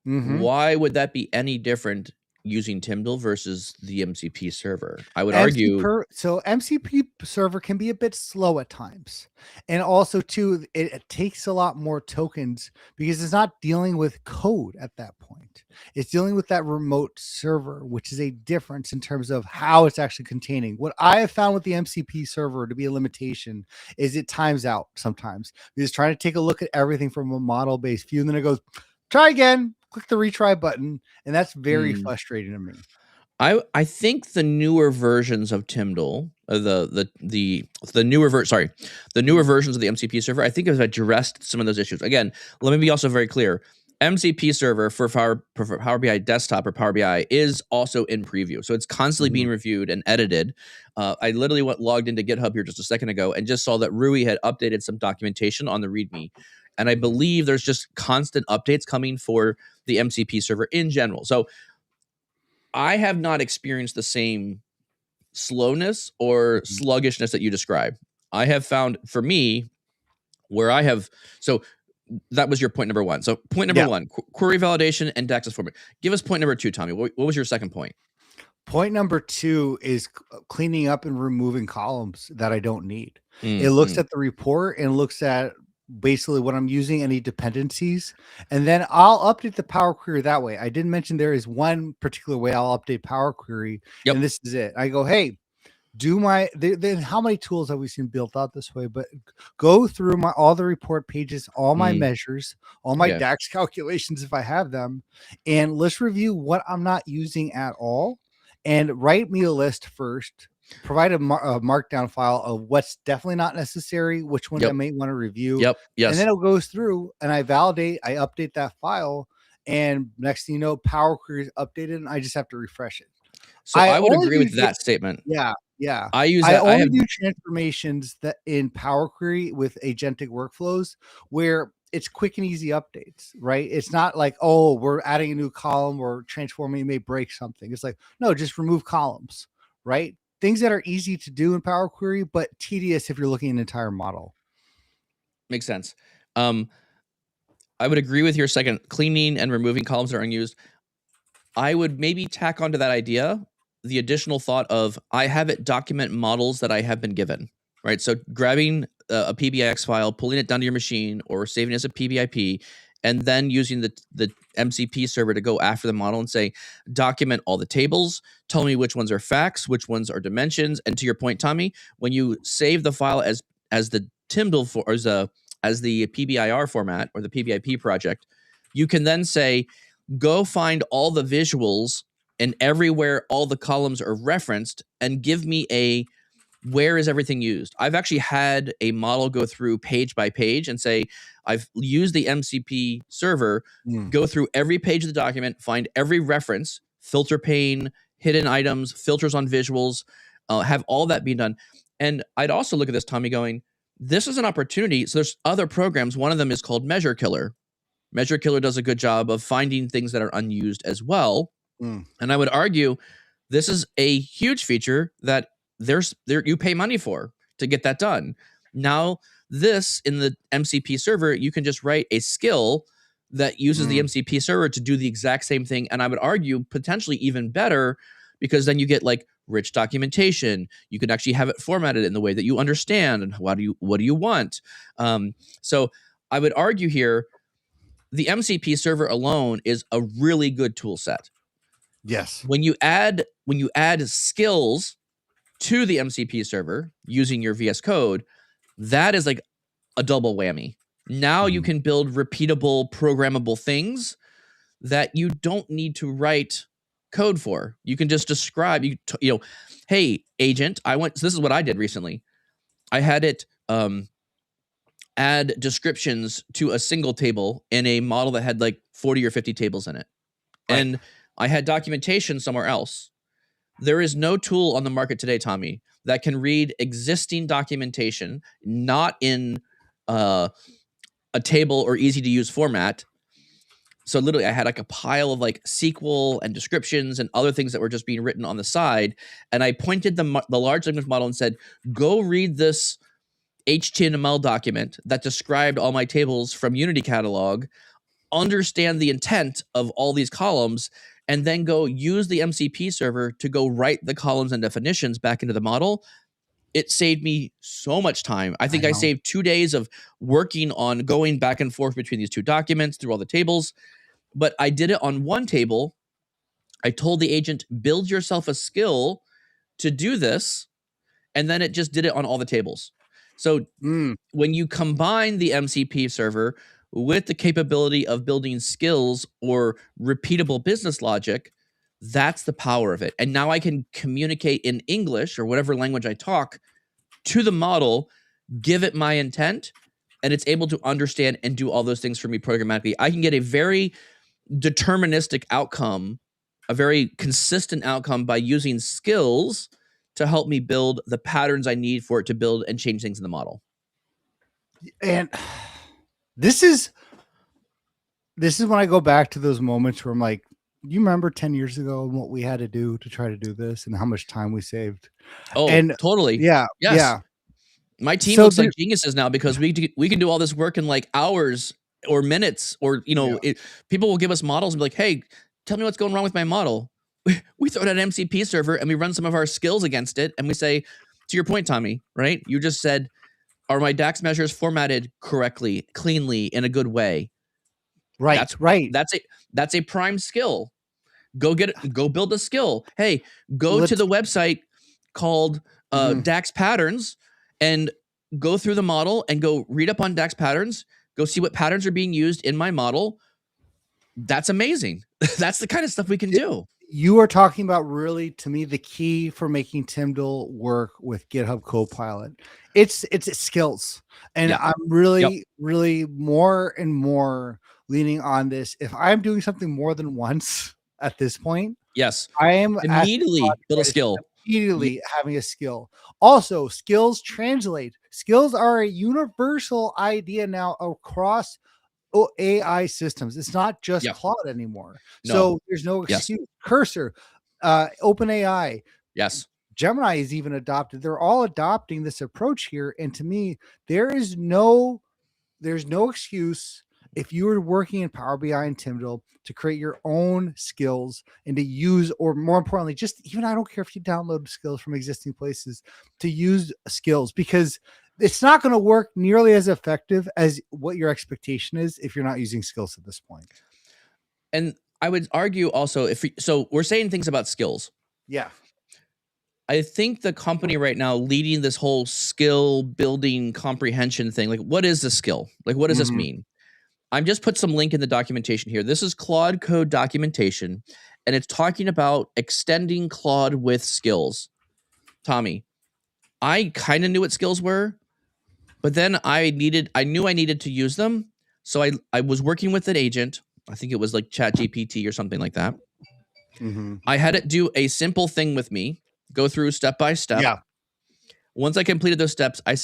Mm-hmm. why would that be any different using TMDL versus the MCP server? I would MC argue. so MCP server can be a bit slow at times. And also too, it takes a lot more tokens because it's not dealing with code at that point. It's dealing with that remote server, which is a difference in terms of how it's actually containing. What I have found with the MCP server to be a limitation is it times out sometimes. Because trying to take a look at everything from a model-based view, and then it goes, try again, click the retry button, and that's very Hmm. frustrating to me. I think the newer versions of TMDL, the newer the newer versions of the MCP server, I think have addressed some of those issues. Again, let me be also very clear. MCP server for Power BI desktop or Power BI is also in preview, so it's constantly being Mhm. reviewed and edited. I literally logged into GitHub here just a second ago and just saw that Rui had updated some documentation on the README, and I Mhm. believe there's just constant updates coming for the MCP server in general. So I have not experienced the same slowness or Mhm. sluggishness that you describe. I have found for me where I have so that was your point number one. So point number Yeah. one, query validation and DAX format. Give us point number two, Tommy. What was your second point? Point number 2 is cleaning up and removing columns that I don't need. It Mm, looks mm. at the report and looks at basically what I'm using, any dependencies, and then I'll update the Power Query that way. I didn't mention there is one particular way I'll update Power Query, Yep. and this is it. I go, hey, do my then how many tools have we seen built out this way? But go through my all the report pages, all my Mm, measures, all my okay. DAX calculations if I have them, and let's review what I'm not using at all, and write me a list first. Provide a markdown file of what's definitely not necessary, which ones I Yep. may want to review, Yep. and then Yes. it goes through and I validate, I update that file, and next thing you know, Power Query is updated, and I just have to refresh it. So I I would only agree do with that statement. yeah, yeah. I use I that. I only have do transformations that in Power Query with agentic workflows where it's quick and easy updates, right? It's not like, oh, we're adding a new column or transforming may break something. It's like, no, just remove columns, right? Things that are easy to do in Power Query, but tedious if you're looking at an entire model. makes sense. Um, I would agree with your second, cleaning and removing columns that are unused. I would maybe tack onto that idea the additional thought of I have it document models that I have been given, right? So grabbing a PBIX file, pulling it down to your machine, or saving it as a PBIP, and then using the MCP server to go after the model and say, document all the tables, tell me which ones are facts, which ones are dimensions, and to your point, Tommy, when you save the file as the TMDL for as the PBIR format or the PBIP project, you can then say, go find all the visuals and everywhere all the columns are referenced and give me a where is everything used. I've actually had a model go through page by page and say, I've used the MCP server, Mm. go through every page of the document, find every reference, filter pane, hidden items, filters on visuals, have all that being done. And I'd also look at this, Tommy, going, this is an opportunity. So there's other programs. One of them is called Measure Killer. Measure Killer does a good job of finding things that are unused as well. Mm. And I would argue this is a huge feature that there you pay money for to get that done. Now, this in the MCP server, you can just write a skill that uses the Mm. MCP server to do the exact same thing. And I would argue potentially even better because then you get like rich documentation. You can actually have it formatted in the way that you understand and what do you want. So I would argue here the MCP server alone is a really good tool set. Yes. When you add skills to the MCP server using your VS Code, that is like a double whammy. Now you Mm. can build repeatable programmable things that you don't need to write code for. You can just describe hey agent, so this is what I did recently. I had it add descriptions to a single table in a model that had like 40 or 50 tables in it. Right. And I had documentation somewhere else. There is no tool on the market today, Tommy, that can read existing documentation, not in a table or easy to use format. So literally I had like a pile of like SQL and descriptions and other things that were just being written on the side. And I pointed the large language model and said, go read this HTML document that described all my tables from Unity catalog, understand the intent of all these columns, and then go use the MCP server to go write the columns and definitions back into the model. It saved me so much time. I think I saved 2 days of working on going back and forth between these two documents through all the tables. But I did it on one table. I told the agent, build yourself a skill to do this. And then it just did it on all the tables. So when you combine the MCP server with the capability of building skills or repeatable business logic, that's the power of it. And now I can communicate in English or whatever language I talk to the model, give it my intent, and it's able to understand and do all those things for me programmatically. I can get a very deterministic outcome, a very consistent outcome by using skills to help me build the patterns I need for it to build and change things in the model. And this is when I go back to those moments where I'm like, you remember 10 years ago and what we had to do to try to do this and how much time we saved? Oh, and totally. Yeah. Yes. Yeah. My team looks like geniuses now because we can do all this work in like hours or minutes, or, you know, people will give us models and be like, hey, tell me what's going wrong with my model. We throw it at an MCP server and we run some of our skills against it. And we say, to your point, Tommy, right? You just said, are my DAX measures formatted correctly, cleanly, in a good way? Right. That's a prime skill. Go get it. Go build a skill. Hey, go to the website called DAX patterns and go through the model and go read up on DAX patterns. Go see what patterns are being used in my model. That's amazing. That's the kind of stuff we can do. You are talking about, really, to me, the key for making TMDL work with GitHub Copilot. It's skills. And I'm really more and more leaning on this. If I'm doing something more than once at this point, yes, I am immediately build a skill. Immediately having a skill. Also, skills translate. Skills are a universal idea now across AI systems. It's not just Claude anymore. No. So there's no excuse. Cursor, OpenAI. Yes. Gemini is even adopted. They're all adopting this approach here. And to me, there's no excuse if you were working in Power BI and TMDL to create your own skills and to use, or more importantly, just even, I don't care if you download skills from existing places, to use skills, because it's not going to work nearly as effective as what your expectation is if you're not using skills at this point. And I would argue also, so we're saying things about skills. Yeah. I think the company right now leading this whole skill building comprehension thing, like, what is the skill? Like, what does this mean? I'm just put some link in the documentation here. This is Claude Code documentation, and it's talking about extending Claude with skills. Tommy, I kind of knew what skills were, but then I knew I needed to use them. So I was working with an agent. I think it was like ChatGPT or something like that. I had it do a simple thing with me, go through step by step. Yeah. Once I completed those steps, I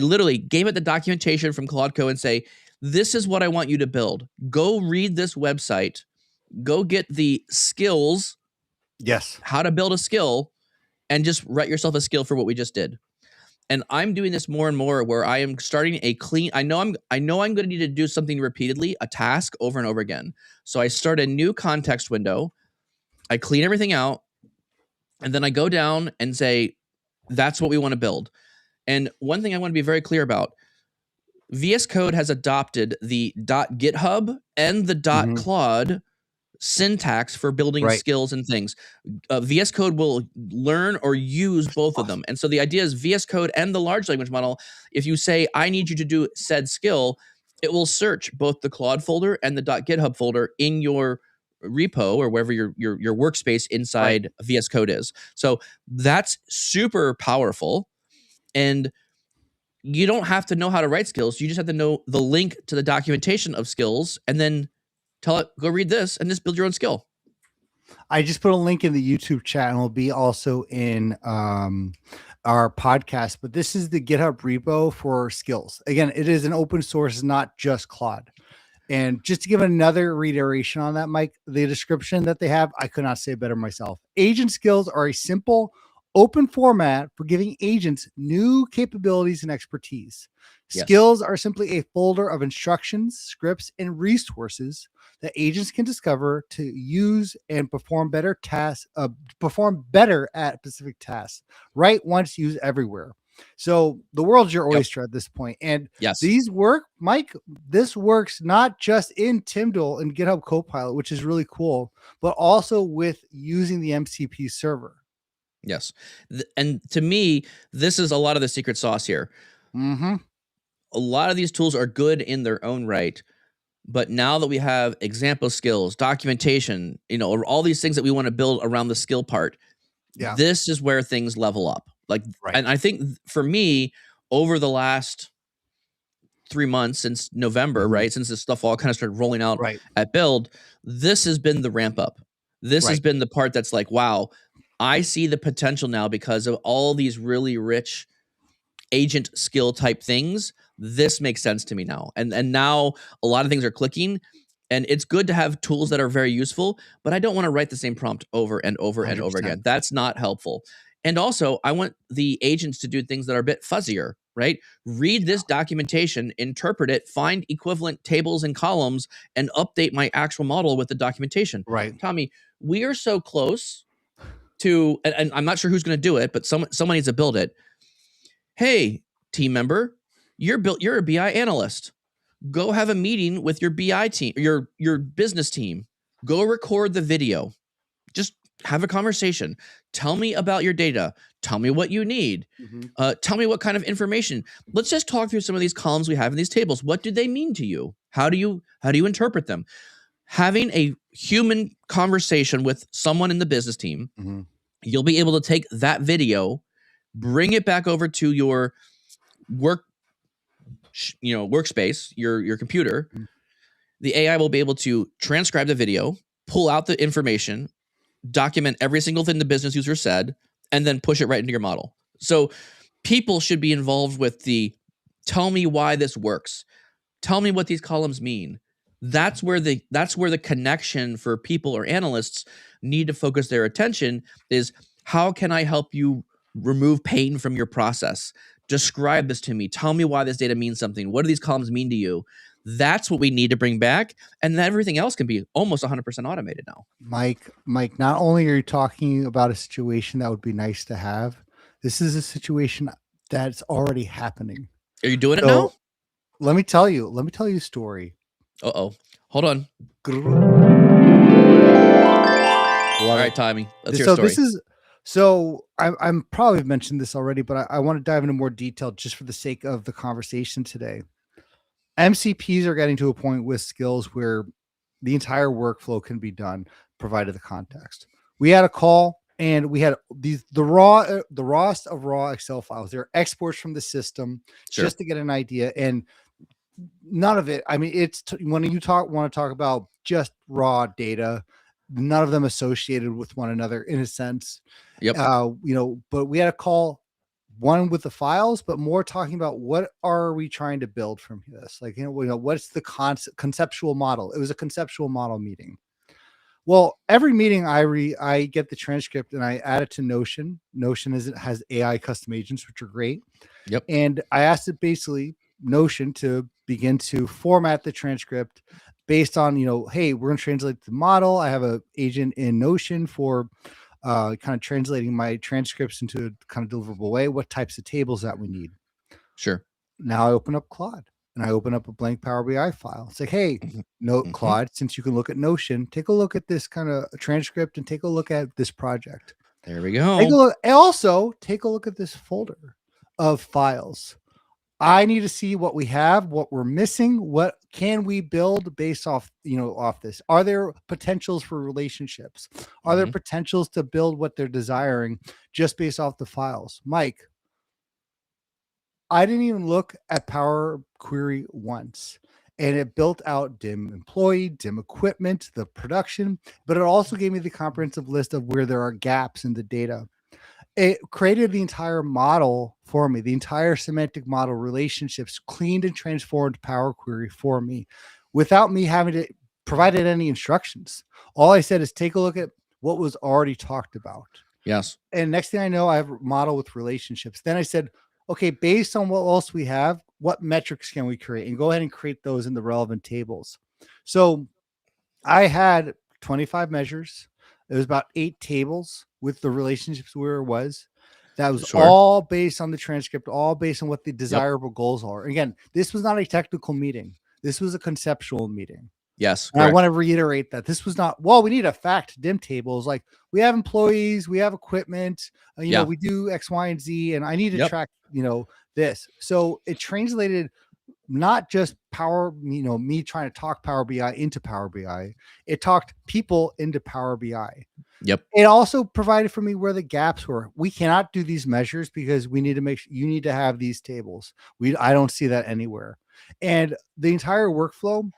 literally gave it the documentation from Claude Code and say, this is what I want you to build. Go read this website. Go get the skills. Yes. How to build a skill, and just write yourself a skill for what we just did. And I'm doing this more and more where I am starting a clean. I know I'm going to need to do something repeatedly, a task over and over again. So I start a new context window. I clean everything out. And then I go down and say, that's what we want to build. And one thing I want to be very clear about, VS Code has adopted the .github and the .claude syntax for building skills and things. VS Code will learn or use both of them. And so the idea is VS Code and the large language model, if you say, I need you to do said skill, it will search both the Claude folder and the .github folder in your repo or wherever your workspace inside VS Code is. So that's super powerful. And you don't have to know how to write skills. You just have to know the link to the documentation of skills, and then tell it, go read this and just build your own skill. I just put a link in the YouTube chat and will be also in our podcast. But this is the GitHub repo for skills. Again, it is an open source, not just Claude. And just to give another reiteration on that, Mike, the description that they have, I could not say better myself. Agent skills are a simple, open format for giving agents new capabilities and expertise. Yes. Skills are simply a folder of instructions, scripts, and resources that agents can discover to use and perform better at specific tasks. Write once, use everywhere. So the world's your oyster at this point. And Yes. these work, Mike, this works not just in TMDL and GitHub Copilot, which is really cool, but also with using the MCP server. Yes. And to me, this is a lot of the secret sauce here. Mm-hmm. A lot of these tools are good in their own right, but now that we have example skills, documentation, all these things that we want to build around the skill part, this is where things level up. And I think for me, over the last 3 months since November, right, since this stuff all kind of started rolling out at Build, this has been the ramp up. This has been the part that's like, wow, I see the potential now because of all these really rich agent skill type things. This makes sense to me now. And now a lot of things are clicking, and it's good to have tools that are very useful, but I don't want to write the same prompt over and over and over again. That's not helpful. And also, I want the agents to do things that are a bit fuzzier, right? Read this documentation, interpret it, find equivalent tables and columns, and update my actual model with the documentation. Right. Tommy, we are so close to, and I'm not sure who's going to do it, but someone needs to build it. Hey, team member, you're a BI analyst. Go have a meeting with your BI team, your business team. Go record the video. Just have a conversation. Tell me about your data. Tell me what you need. Tell me what kind of information. Let's just talk through some of these columns we have in these tables. What do they mean to you? How do you interpret them? Having a human conversation with someone in the business team, you'll be able to take that video, bring it back over to your workspace, your computer. The AI will be able to transcribe the video, pull out the information, document every single thing the business user said, and then push it right into your model. So people should be involved with tell me why this works. Tell me what these columns mean. That's where the connection for people or analysts need to focus their attention is, how can I help you remove pain from your process? Describe this to me. Tell me why this data means something. What do these columns mean to you? That's what we need to bring back. And then everything else can be almost 100% automated now. Mike, not only are you talking about a situation that would be nice to have, this is a situation that's already happening. Are you doing it now? Let me tell you a story. Uh-oh. Hold on. All right, Tommy. Let's hear a story. I'm probably mentioned this already, but I want to dive into more detail just for the sake of the conversation today. MCPs are getting to a point with skills where the entire workflow can be done, provided the context. We had a call and we had the rawest of raw Excel files. They're exports from the system just to get an idea. And none of it, I mean, it's when you want to talk about just raw data, none of them associated with one another in a sense. But we had a call, one with the files, but more talking about what are we trying to build from this? Like, what's the conceptual model? It was a conceptual model meeting. Well, every meeting I get the transcript and I add it to Notion. Notion has AI custom agents, which are great. And I asked it basically Notion to begin to format the transcript based on, hey, we're going to translate the model. I have an agent in Notion for kind of translating my transcripts into a kind of deliverable way. What types of tables that we need? Sure. Now I open up Claude and I open up a blank Power BI file. It's like, hey, Claude, since you can look at Notion, take a look at this kind of transcript and take a look at this project. There we go. Also, take a look at this folder of files. I need to see what we have, what we're missing, what can we build based off this. Are there potentials for relationships? Are there potentials to build what they're desiring just based off the files? Mike, I didn't even look at Power Query once. and it built out DIM employee, DIM equipment, the production, but it also gave me the comprehensive list of where there are gaps in the data. It created the entire model for me, the entire semantic model relationships, cleaned and transformed Power Query for me without me having to provide it any instructions. All I said is take a look at what was already talked about. Yes. And next thing I know, I have a model with relationships. Then I said, okay, based on what else we have, what metrics can we create? And go ahead and create those in the relevant tables. So I had 25 measures. It was about 8 tables with the relationships where it was. That was Sure. all based on the transcript, all based on what the desirable goals are. Again, this was not a technical meeting. This was a conceptual meeting. Yes. And I want to reiterate that this was not, well, we need a fact DIM table. It's like we have employees, we have equipment, you know, we do X, Y, and Z, and I need to track, you know, this. So it translated not just power, you know, me trying to talk Power BI into Power BI. It talked people into Power BI. Yep. It also provided for me where the gaps were. We cannot do these measures because we need to make sure you need to have these tables. I don't see that anywhere. And the entire workflow,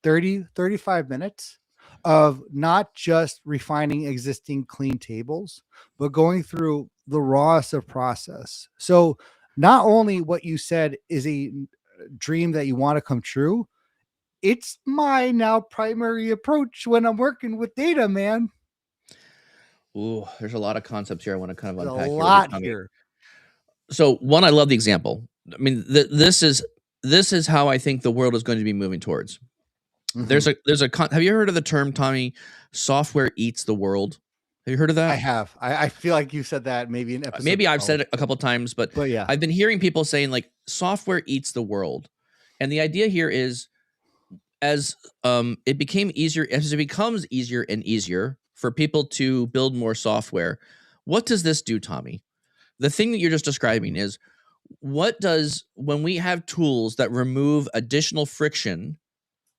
35 minutes of not just refining existing clean tables, but going through the rawest of process. So not only what you said is a dream that you want to come true, it's my now primary approach when I'm working with data, man. Ooh, there's a lot of concepts here I want to kind of There's unpack a lot here. here. So one, I love the example. I mean, this is how I think the world is going to be moving towards. There's a have you heard of the term, Tommy? Software eats the world. Have you heard of that? I have. I feel like you said that maybe in episode. Maybe I've said it a couple of times, but yeah, I've been hearing people saying like software eats the world, and the idea here is as it becomes easier and easier for people to build more software. What does this do, Tommy? The thing that you're just describing is when we have tools that remove additional friction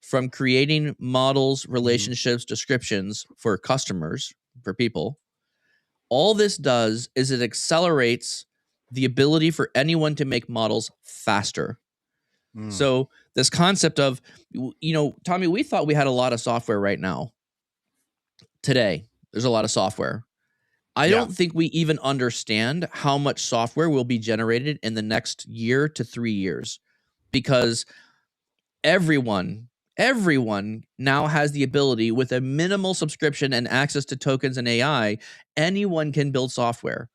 from creating models, relationships, descriptions for customers, for people, all this does is it accelerates the ability for anyone to make models faster. So this concept of, you know, Tommy, we thought we had a lot of software right now. Today, there's a lot of software. I don't think we even understand how much software will be generated in the next year to 3 years, because everyone now has the ability, with a minimal subscription and access to tokens and AI, anyone can build software.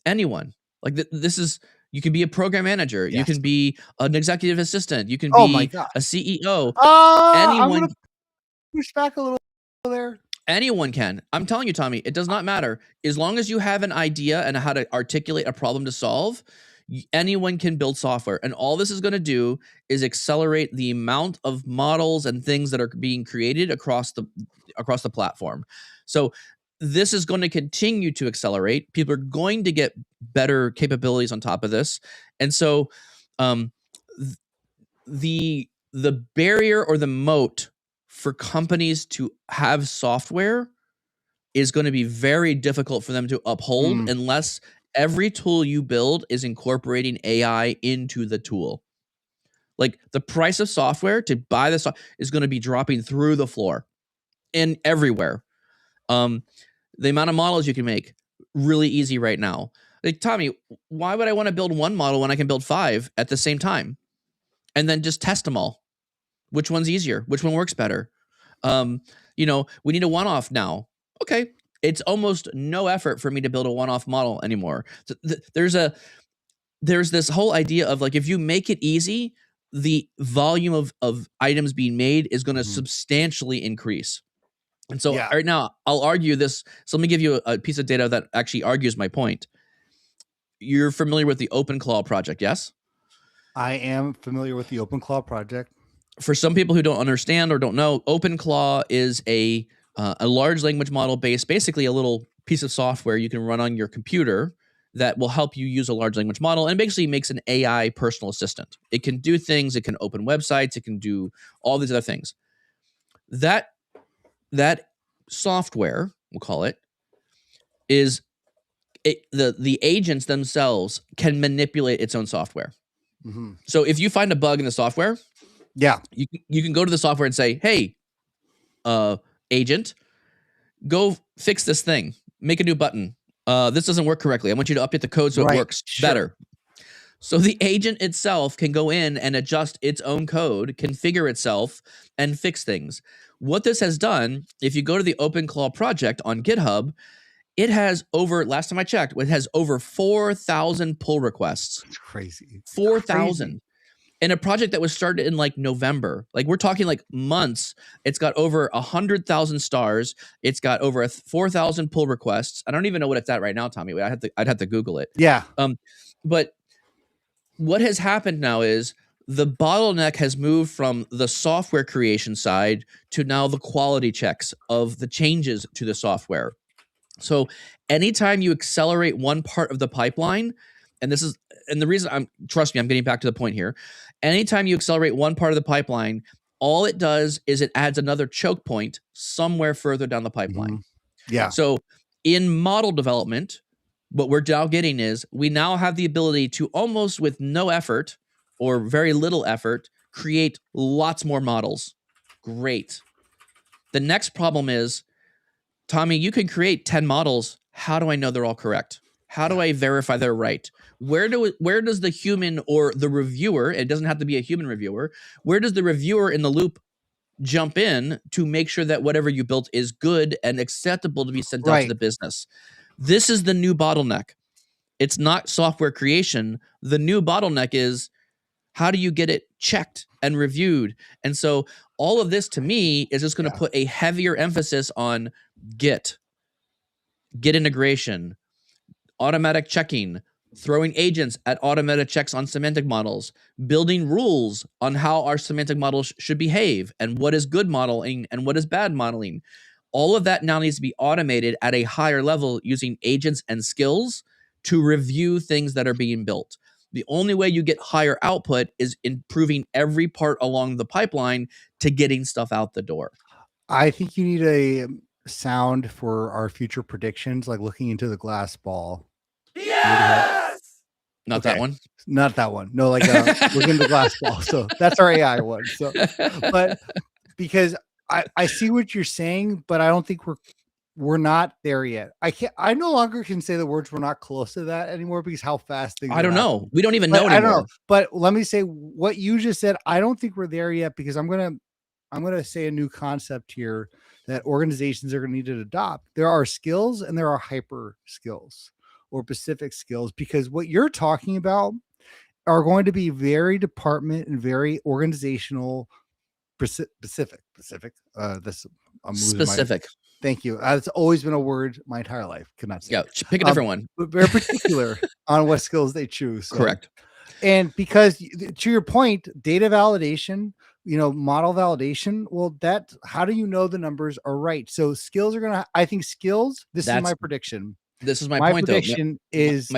Anyone. Like this is, you can be a program manager. You can be an executive assistant. You can be a CEO. I'm going to push back a little there. Anyone can. I'm telling you, Tommy, it does not matter. As long as you have an idea and how to articulate a problem to solve, anyone can build software. And all this is going to do is accelerate the amount of models and things that are being created across the platform. So this is going to continue to accelerate. People are going to get better capabilities on top of this. And so the barrier or the moat for companies to have software is going to be very difficult for them to uphold unless every tool you build is incorporating AI into the tool. Like the price of software to buy the software is going to be dropping through the floor and everywhere. The amount of models you can make, really easy right now. Like, Tommy, why would I want to build one model when I can build 5 at the same time? And then just test them all. Which one's easier? Which one works better? You know, we need a one-off now. Okay. It's almost no effort for me to build a one-off model anymore. So there's this whole idea of like, if you make it easy, the volume of items being made is going to substantially increase. And so right now I'll argue this. So let me give you a piece of data that actually argues my point. You're familiar with the OpenClaw project, yes? I am familiar with the OpenClaw project. For some people who don't understand or don't know, OpenClaw is a large language model based, basically a little piece of software you can run on your computer that will help you use a large language model, and basically makes an AI personal assistant. It can do things. It can open websites. It can do all these other things. That software, we'll call it, is the agents themselves can manipulate its own software. So if you find a bug in the software, Yeah. You can go to the software and say, hey, agent, go fix this thing. Make a new button. This doesn't work correctly. I want you to update the code so it Right. works Sure. better. So the agent itself can go in and adjust its own code, configure itself, and fix things. What this has done, if you go to the OpenClaw project on GitHub, it has last time I checked, it has over 4,000 pull requests. It's crazy. 4,000. In a project that was started in like November. Like we're talking like months. It's got over 100,000 stars. It's got over 4,000 pull requests. I don't even know what it's at right now, Tommy. I'd have to Google it. Yeah. But what has happened now is the bottleneck has moved from the software creation side to now the quality checks of the changes to the software. So anytime you accelerate one part of the pipeline, and the reason trust me, I'm getting back to the point here. Anytime you accelerate one part of the pipeline, all it does is it adds another choke point somewhere further down the pipeline. Yeah. So in model development, what we're now getting is we now have the ability to almost with no effort or very little effort, create lots more models. Great. The next problem is, Tommy, you can create 10 models. How do I know they're all correct? How do I verify they're right? Where does the human or the reviewer, it doesn't have to be a human reviewer, where does the reviewer in the loop jump in to make sure that whatever you built is good and acceptable to be sent out to the business? This is the new bottleneck. It's not software creation. The new bottleneck is how do you get it checked and reviewed? And so all of this to me is just going to put a heavier emphasis on Git integration, automatic checking, throwing agents at automated checks on semantic models, building rules on how our semantic models should behave and what is good modeling and what is bad modeling. All of that now needs to be automated at a higher level using agents and skills to review things that are being built. The only way you get higher output is improving every part along the pipeline to getting stuff out the door. I think you need a sound for our future predictions, like looking into the glass ball. Yes! Not that one. Not that one. No, like looking into the glass ball. So that's our AI one. So, but because I see what you're saying, but I don't think we're not there yet. I no longer can say the words we're not close to that anymore because how fast things I don't know. happening. We don't even know anymore. I don't know. But let me say what you just said. I don't think we're there yet because I'm gonna say a new concept here that organizations are gonna need to adopt. There are skills and there are hyper skills or specific skills, because what you're talking about are going to be very department and very organizational specific. Thank you. It's always been a word my entire life. Could not say. Yeah, pick a different one. But very particular on what skills they choose. So. Correct. And because to your point, data validation, model validation, well, how do you know the numbers are right? So skills are I think skills, is my prediction. This is my point, prediction though. Is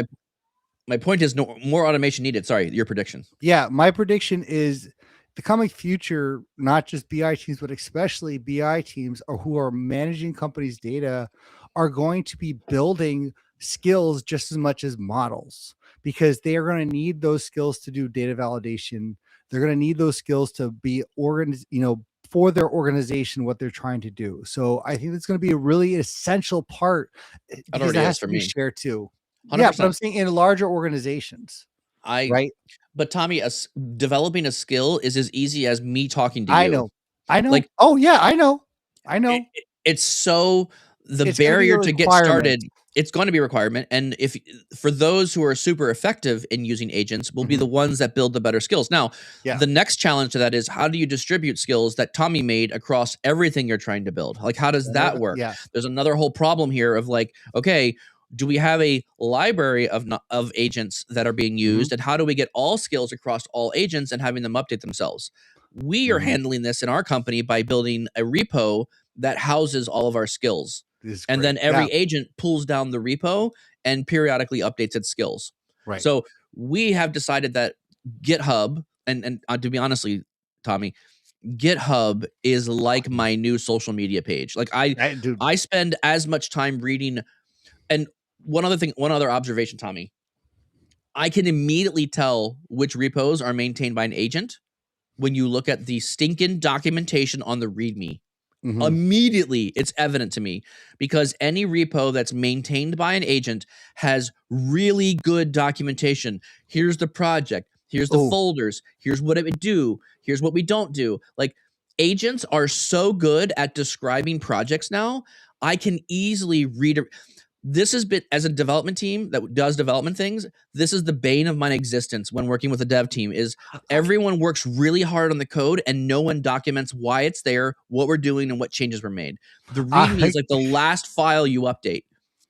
my point is no more automation needed. Sorry, your prediction. Yeah, my prediction is the coming future, not just BI teams, but especially BI teams who are managing companies' data are going to be building skills just as much as models, because they are going to need those skills to do data validation. They're going to need those skills to be for their organization, what they're trying to do. So I think it's going to be a really essential part. It already is for me. Share too. 100%. Yeah, but I'm saying in larger organizations. Right. But Tommy, developing a skill is as easy as me talking to you. I know. Like, oh yeah, I know. It's so the barrier to get started. It's going to be a requirement. And for those who are super effective in using agents will be the ones that build the better skills. Now, the next challenge to that is how do you distribute skills that Tommy made across everything you're trying to build? Like, how does that work? Yeah. There's another whole problem here of like, okay, do we have a library of agents that are being used? And how do we get all skills across all agents and having them update themselves? We are handling this in our company by building a repo that houses all of our skills. And then every agent pulls down the repo and periodically updates its skills. Right. So we have decided that GitHub, and to be honestly, Tommy, GitHub is like my new social media page. Like I spend as much time reading. And one other observation, Tommy, I can immediately tell which repos are maintained by an agent when you look at the stinking documentation on the README. Mhm. Immediately, it's evident to me because any repo that's maintained by an agent has really good documentation. Here's the project. Here's the Oh. folders. Here's what it would do. Here's what we don't do. Like, agents are so good at describing projects now. I can easily read. This has been, as a development team that does development things, this is the bane of my existence when working with a dev team is everyone works really hard on the code and no one documents why it's there, what we're doing, and what changes were made. The README is like the last file you update.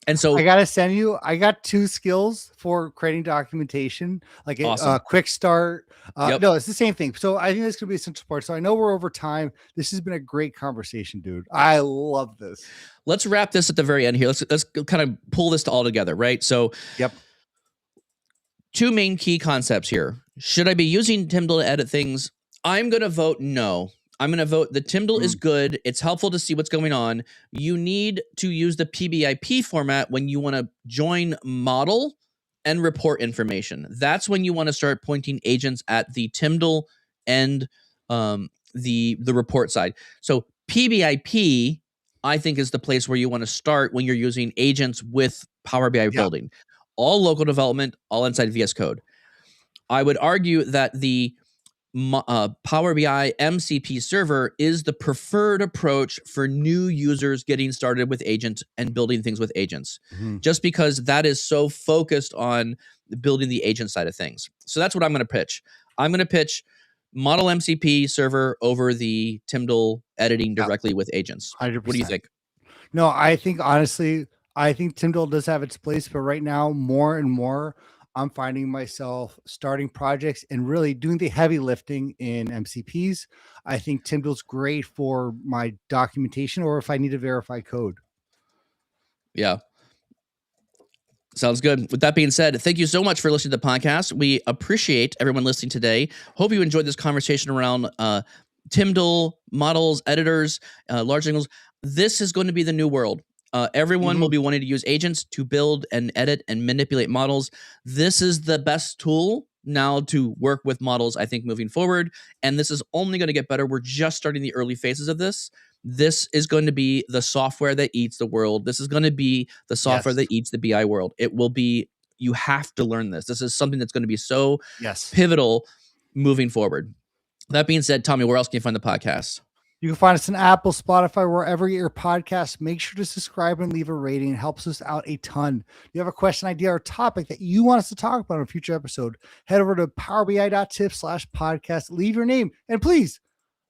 And so I gotta send you. I got 2 skills for creating documentation, like Awesome. quick start. Yep. No, it's the same thing. So I think this could be a central part. So I know we're over time. This has been a great conversation, dude. I love this. Let's wrap this at the very end here. Let's kind of pull this all together, right? So Yep. 2 main key concepts here. Should I be using TMDL to edit things? I'm going to vote no. I'm going to vote the TMDL is good. It's helpful to see what's going on. You need to use the PBIP format when you want to join model and report information. That's when you want to start pointing agents at the TMDL and the report side. So PBIP, I think, is the place where you want to start when you're using agents with Power BI building. All local development, all inside VS Code. I would argue that the Power BI MCP server is the preferred approach for new users getting started with agents and building things with agents, just because that is so focused on building the agent side of things. So that's what I'm going to pitch. I'm going to pitch model MCP server over the TMDL editing directly with agents. 100%. What do you think? No, I think honestly, I think TMDL does have its place, but right now, more and more, I'm finding myself starting projects and really doing the heavy lifting in MCPs. I think TMDL's great for my documentation or if I need to verify code. Yeah. Sounds good. With that being said, thank you so much for listening to the podcast. We appreciate everyone listening today. Hope you enjoyed this conversation around TMDL, models, editors, large signals. This is going to be the new world. Everyone will be wanting to use agents to build and edit and manipulate models. This is the best tool now to work with models, I think, moving forward. And this is only going to get better. We're just starting the early phases of this. This is going to be the software that eats the world. This is going to be the software that eats the BI world. It will be, you have to learn this. This is something that's going to be so pivotal moving forward. That being said, Tommy, where else can you find the podcast? You can find us on Apple, Spotify, wherever you get your podcasts. Make sure to subscribe and leave a rating. It helps us out a ton. If you have a question, idea, or topic that you want us to talk about in a future episode, head over to powerbi.tips/podcast. Leave your name and please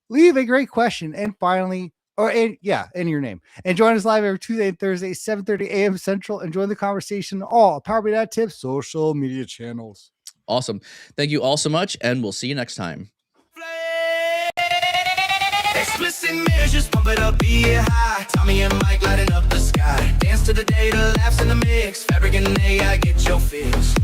leave a great question. And finally, and your name. And join us live every Tuesday and Thursday, 7:30 a.m. Central. And join the conversation on all powerbi.tips social media channels. Awesome. Thank you all so much, and we'll see you next time. Explicit measures, pump it up, be it high. Tommy and Mike lighting up the sky. Dance to the data, laughs in the mix. Fabric and AI, get your fix.